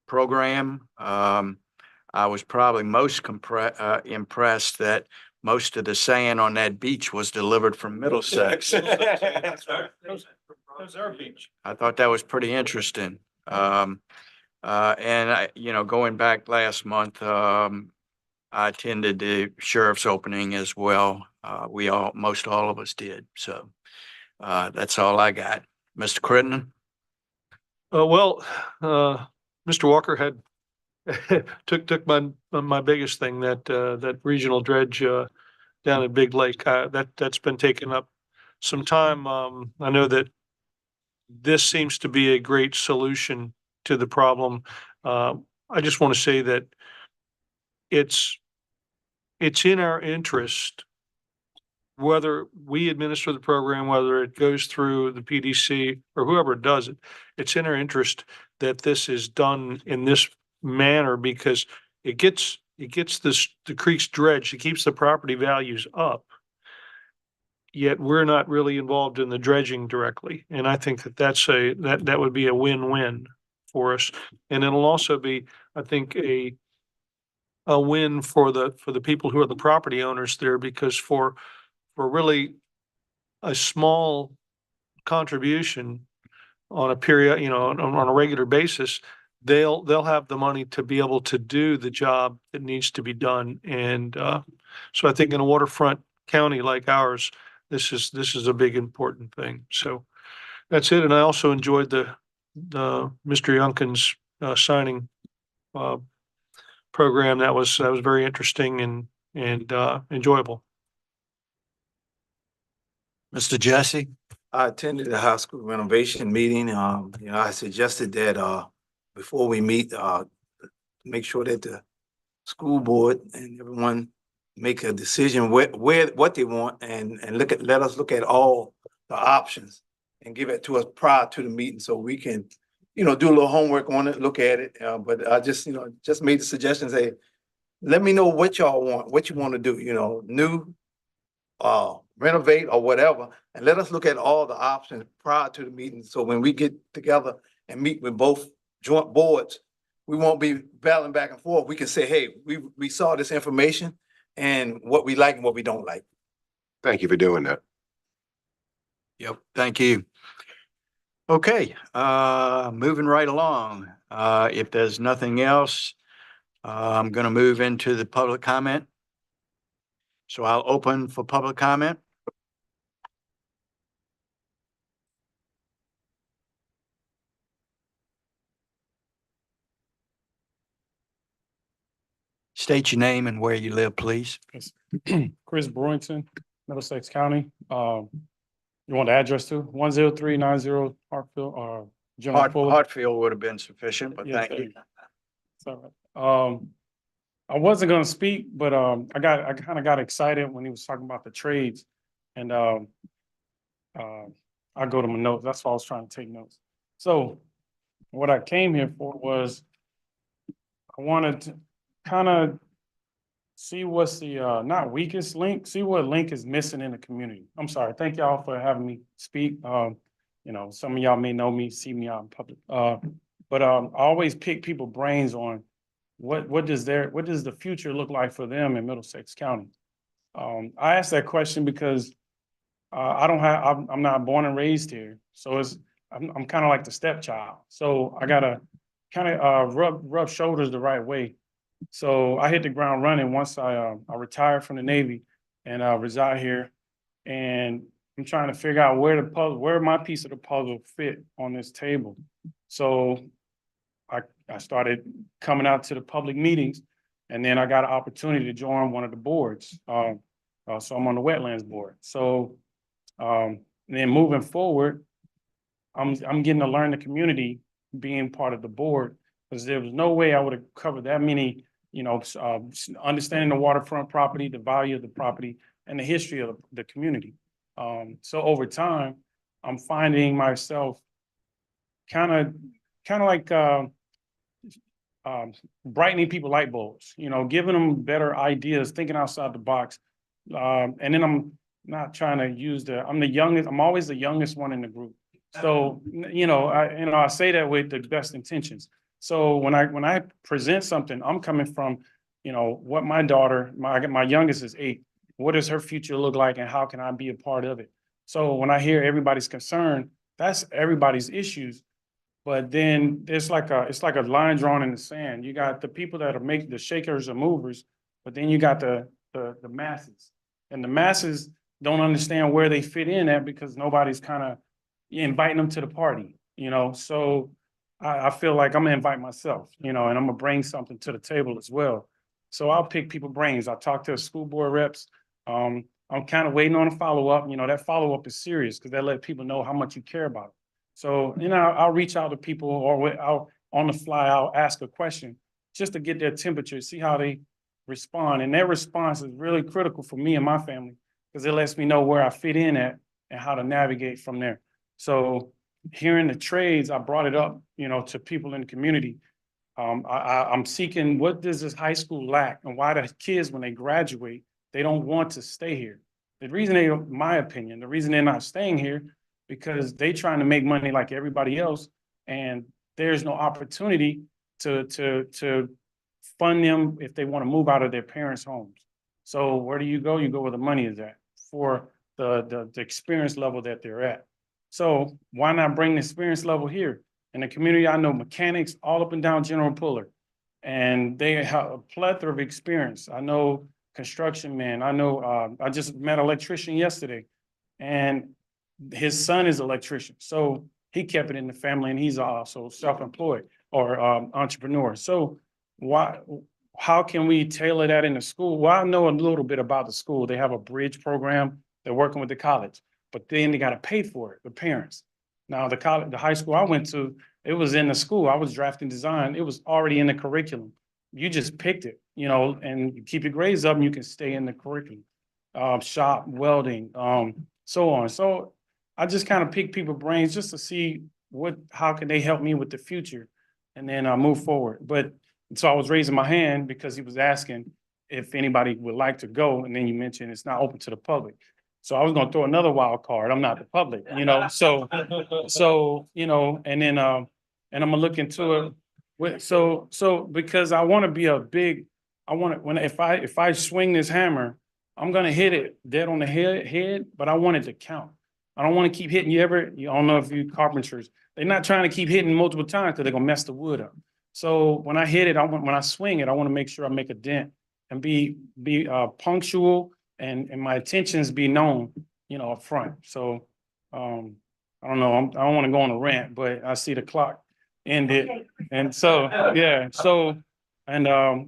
program. I was probably most impressed that most of the sand on that beach was delivered from Middlesex. That's our beach. I thought that was pretty interesting. And I, going back last month, I attended the sheriff's opening as well. Most all of us did. So that's all I got. Mr. Crittenden? Mr. Walker had took my biggest thing, that regional dredge down at Big Lake. That's been taking up some time. I know that this seems to be a great solution to the problem. I just want to say that it's in our interest, whether we administer the program, whether it goes through the PDC or whoever does it, it's in our interest that this is done in this manner because it gets the creeks dredged, it keeps the property values up. Yet we're not really involved in the dredging directly. And I think that would be a win-win for us. And it'll also be, I think, a win for the people who are the property owners there, because for really a small contribution on a period, on a regular basis, they'll have the money to be able to do the job that needs to be done. And so I think in a waterfront county like ours, this is a big important thing. So that's it. And I also enjoyed the Mr. Youngkin's signing program. That was very interesting and enjoyable. Mr. Jesse? I attended the high school renovation meeting. I suggested that before we meet, make sure that the school board and everyone make a decision what they want and let us look at all the options and give it to us prior to the meeting so we can, do a little homework on it, look at it. But I just made the suggestion, say, let me know what y'all want, what you want to do, new, renovate or whatever, and let us look at all the options prior to the meeting. So when we get together and meet with both joint boards, we won't be battling back and forth. We can say, hey, we saw this information and what we like and what we don't like. Thank you for doing that. Yep, thank you. Okay, moving right along. If there's nothing else, I'm going to move into the public comment. So I'll open for public comment. State your name and where you live, please. Chris Brewington, Middlesex County. You want the address too? 10390 Hartfield or General Fuller? Hartfield would have been sufficient, but Yes, thank you. Sorry. I wasn't gonna speak, but I kind of got excited when he was talking about the trades, and I go to my notes. That's why I was trying to take notes. So what I came here for was I wanted to kind of see what's the not weakest link, see what link is missing in the community. I'm sorry. Thank y'all for having me speak. Some of y'all may know me, see me out in public. But I always pick people's brains on what does the future look like for them in Middlesex County. I asked that question because I'm not born and raised here, so I'm kind of like the stepchild. So I gotta kind of rub shoulders the right way. So I hit the ground running once I retired from the Navy and reside here, and I'm trying to figure out where my piece of the puzzle fit on this table. So I started coming out to the public meetings, and then I got an opportunity to join one of the boards. So I'm on the Wetlands Board. So, then moving forward, I'm getting to learn the community being part of the board, because there was no way I would have covered that many, understanding the waterfront property, the value of the property, and the history of the community. So over time, I'm finding myself kind of like, brightening people light bulbs, giving them better ideas, thinking outside the box. And then I'm not trying to use I'm the youngest, I'm always the youngest one in the group. So, I say that with the best intentions. So when I present something, I'm coming from, what my daughter, my youngest is 8. What does her future look like and how can I be a part of it? So when I hear everybody's concern, that's everybody's issues. But then it's like a line drawn in the sand. You got the people that are making the shakers and movers, but then you got the masses. And the masses don't understand where they fit in at because nobody's kind of inviting them to the party, So I feel like I'm gonna invite myself, and I'm gonna bring something to the table as well. So I'll pick people brains. I talk to the school board reps. I'm kind of waiting on a follow-up. That follow-up is serious because that let people know how much you care about it. So, I'll reach out to people or I'll on the fly, I'll ask a question just to get their temperature, see how they respond. And their response is really critical for me and my family because it lets me know where I fit in at and how to navigate from there. So hearing the trades, I brought it up, to people in the community. I'm seeking, what does this high school lack and why the kids, when they graduate, they don't want to stay here. The reason they, my opinion, the reason they're not staying here because they trying to make money like everybody else, and there's no opportunity to fund them if they want to move out of their parents' homes. So where do you go? You go where the money is at for the experience level that they're at. So why not bring the experience level here? In the community, I know mechanics all up and down General Puller, and they have a plethora of experience. I know construction men. I know, I just met an electrician yesterday, and his son is an electrician. So he kept it in the family, and he's also self-employed or entrepreneur. So how can we tailor that in the school? Well, I know a little bit about the school. They have a bridge program. They're working with the college, but then they got to pay for it, the parents. Now, the high school I went to, it was in the school. I was drafting design. It was already in the curriculum. You just picked it, and you keep your grades up and you can stay in the curriculum. Shop, welding, so on. So I just kind of pick people's brains just to see how can they help me with the future and then move forward. But so I was raising my hand because he was asking if anybody would like to go. And then you mentioned it's not open to the public. So I was going to throw another wild card. I'm not the public, so, and then, and I'm gonna look into it. So because I want to be if I swing this hammer, I'm going to hit it dead on the head, but I want it to count. I don't want to keep hitting you don't know if you carpenters, they're not trying to keep hitting multiple times because they're going to mess the wood up. So when I hit it, when I swing it, I want to make sure I make a dent and be punctual and my intentions be known, up front. So, I don't know, I don't want to go on a rant, but I see the clock ended. And so, yeah, so, and I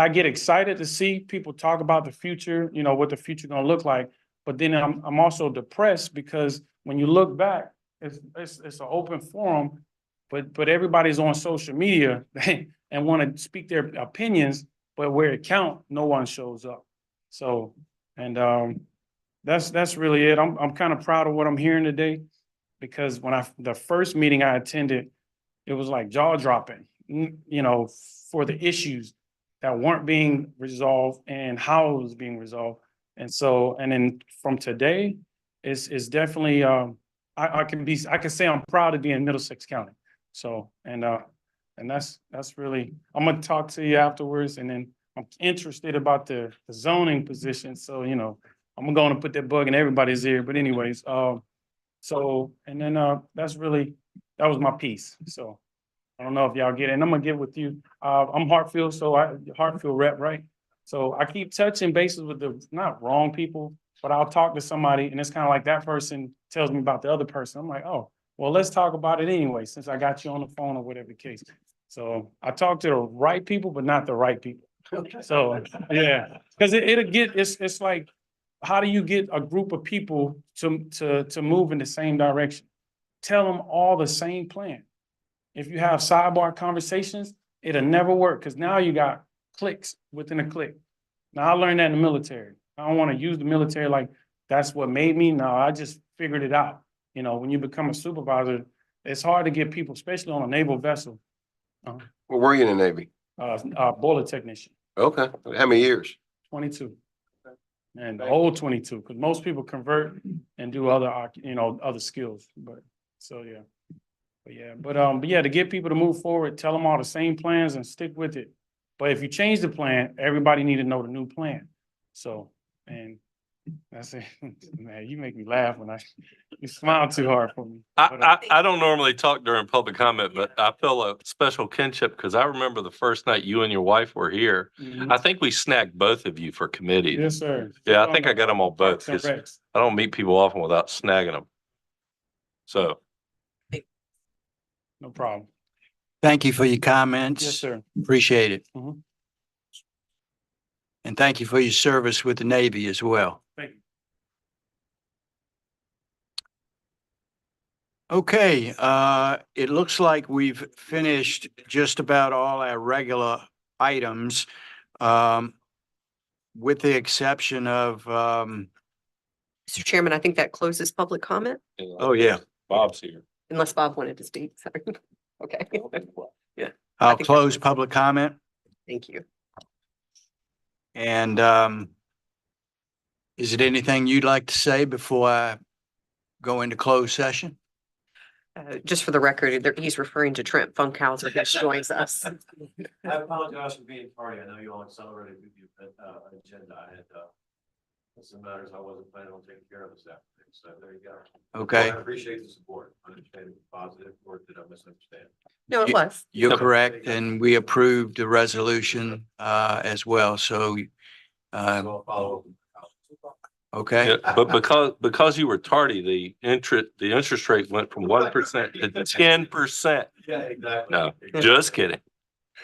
get excited to see people talk about the future, what the future gonna look like. But then I'm also depressed because when you look back, it's an open forum, but everybody's on social media and want to speak their opinions, but where it count, no one shows up. So, and that's really it. I'm kind of proud of what I'm hearing today because the first meeting I attended, it was like jaw dropping, for the issues that weren't being resolved and how it was being resolved. And so, and then from today, it's definitely, I can say I'm proud to be in Middlesex County. So, and that's really, I'm gonna talk to you afterwards, and then I'm interested about the zoning position. So, I'm going to put that bug in everybody's ear, but anyways, so, and then, that was my piece. So I don't know if y'all get it, and I'm gonna get with you. I'm Hartfield, so Hartfield rep, right? So I keep touching bases with the not wrong people, but I'll talk to somebody and it's kind of like that person tells me about the other person. I'm like, oh, well, let's talk about it anyway, since I got you on the phone or whatever the case. So I talk to the right people, but not the right people. So, yeah, because it'll get, it's like, how do you get a group of people to move in the same direction? Tell them all the same plan. If you have sidebar conversations, it'll never work, because now you got clicks within a click. Now, I learned that in the military. I don't want to use the military like that's what made me. No, I just figured it out. You know, when you become a supervisor, it's hard to get people, especially on a naval vessel. Well, were you in the Navy? Boiler technician, Okay. How many years? 22. And the whole 22, because most people convert and do other, other skills, but, so, yeah. But yeah, to get people to move forward, tell them all the same plans and stick with it. But if you change the plan, everybody need to know the new plan. So, and that's it. Man, you make me laugh when you smile too hard for me. I don't normally talk during public comment, but I feel a special kinship because I remember the first night you and your wife were here. Mhm. I think we snagged both of you for committees. Yes, sir. Yeah, I think I got them on both. Parks and 'Cause Recs. I don't meet people often without snagging them. So. No problem. Thank you for your comments. Yes, sir. Appreciate it. Mhm. And thank you for your service with the Navy as well. Thank you. Okay, it looks like we've finished just about all our regular items, with the exception of, Mr. Chairman, I think that closes public comment, oh, yeah, Bob's here. unless Bob wanted to speak. Sorry. Okay. Yeah, I'll think close that's- public comment. thank you. And, is it anything you'd like to say before I go into closed session? Just for the record, he's referring to Trent Funkhauser, who joins us. I apologize for being tardy. I know you all accelerated with the agenda. I had some matters I wasn't planning on taking care of this afternoon. So there you go. Okay. I appreciate the support. I understand the positive, or did I misunderstand? No, it was. You're correct, and we approved the resolution, as well, so, So I'll follow up. okay. Yeah, but because you were tardy, the interest rate went from 1% to 10%. Yeah, exactly. No, just kidding.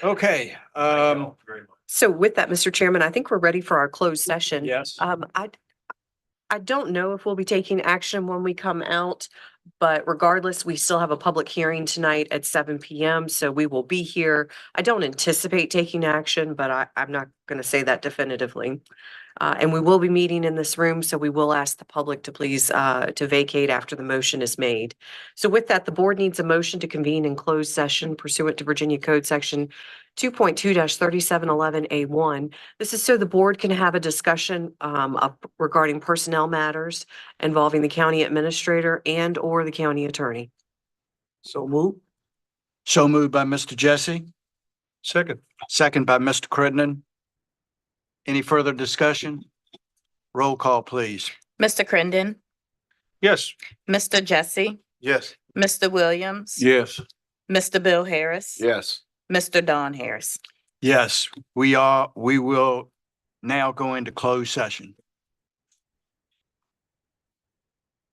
Okay, Very much. So with that, Mr. Chairman, I think we're ready for our closed session. yes. I don't know if we'll be taking action when we come out, but regardless, we still have a public hearing tonight at 7 PM. So we will be here. I don't anticipate taking action, but I'm not going to say that definitively. And we will be meeting in this room, so we will ask the public to please to vacate after the motion is made. So with that, the board needs a motion to convene in closed session pursuant to Virginia Code Section 2.2-3711A1. This is so the board can have a discussion regarding personnel matters involving the county administrator and or the county attorney. So moved. So moved by Mr. Jesse, Second. second by Mr. Crittenden. Any further discussion? Roll call, please. Mr. Crittenden, Yes. Mr. Jesse, Yes. Mr. Williams. Yes. Mr. Bill Harris. Yes. Mr. Don Harris. Yes, we will now go into closed session.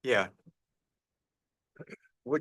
Yeah. Which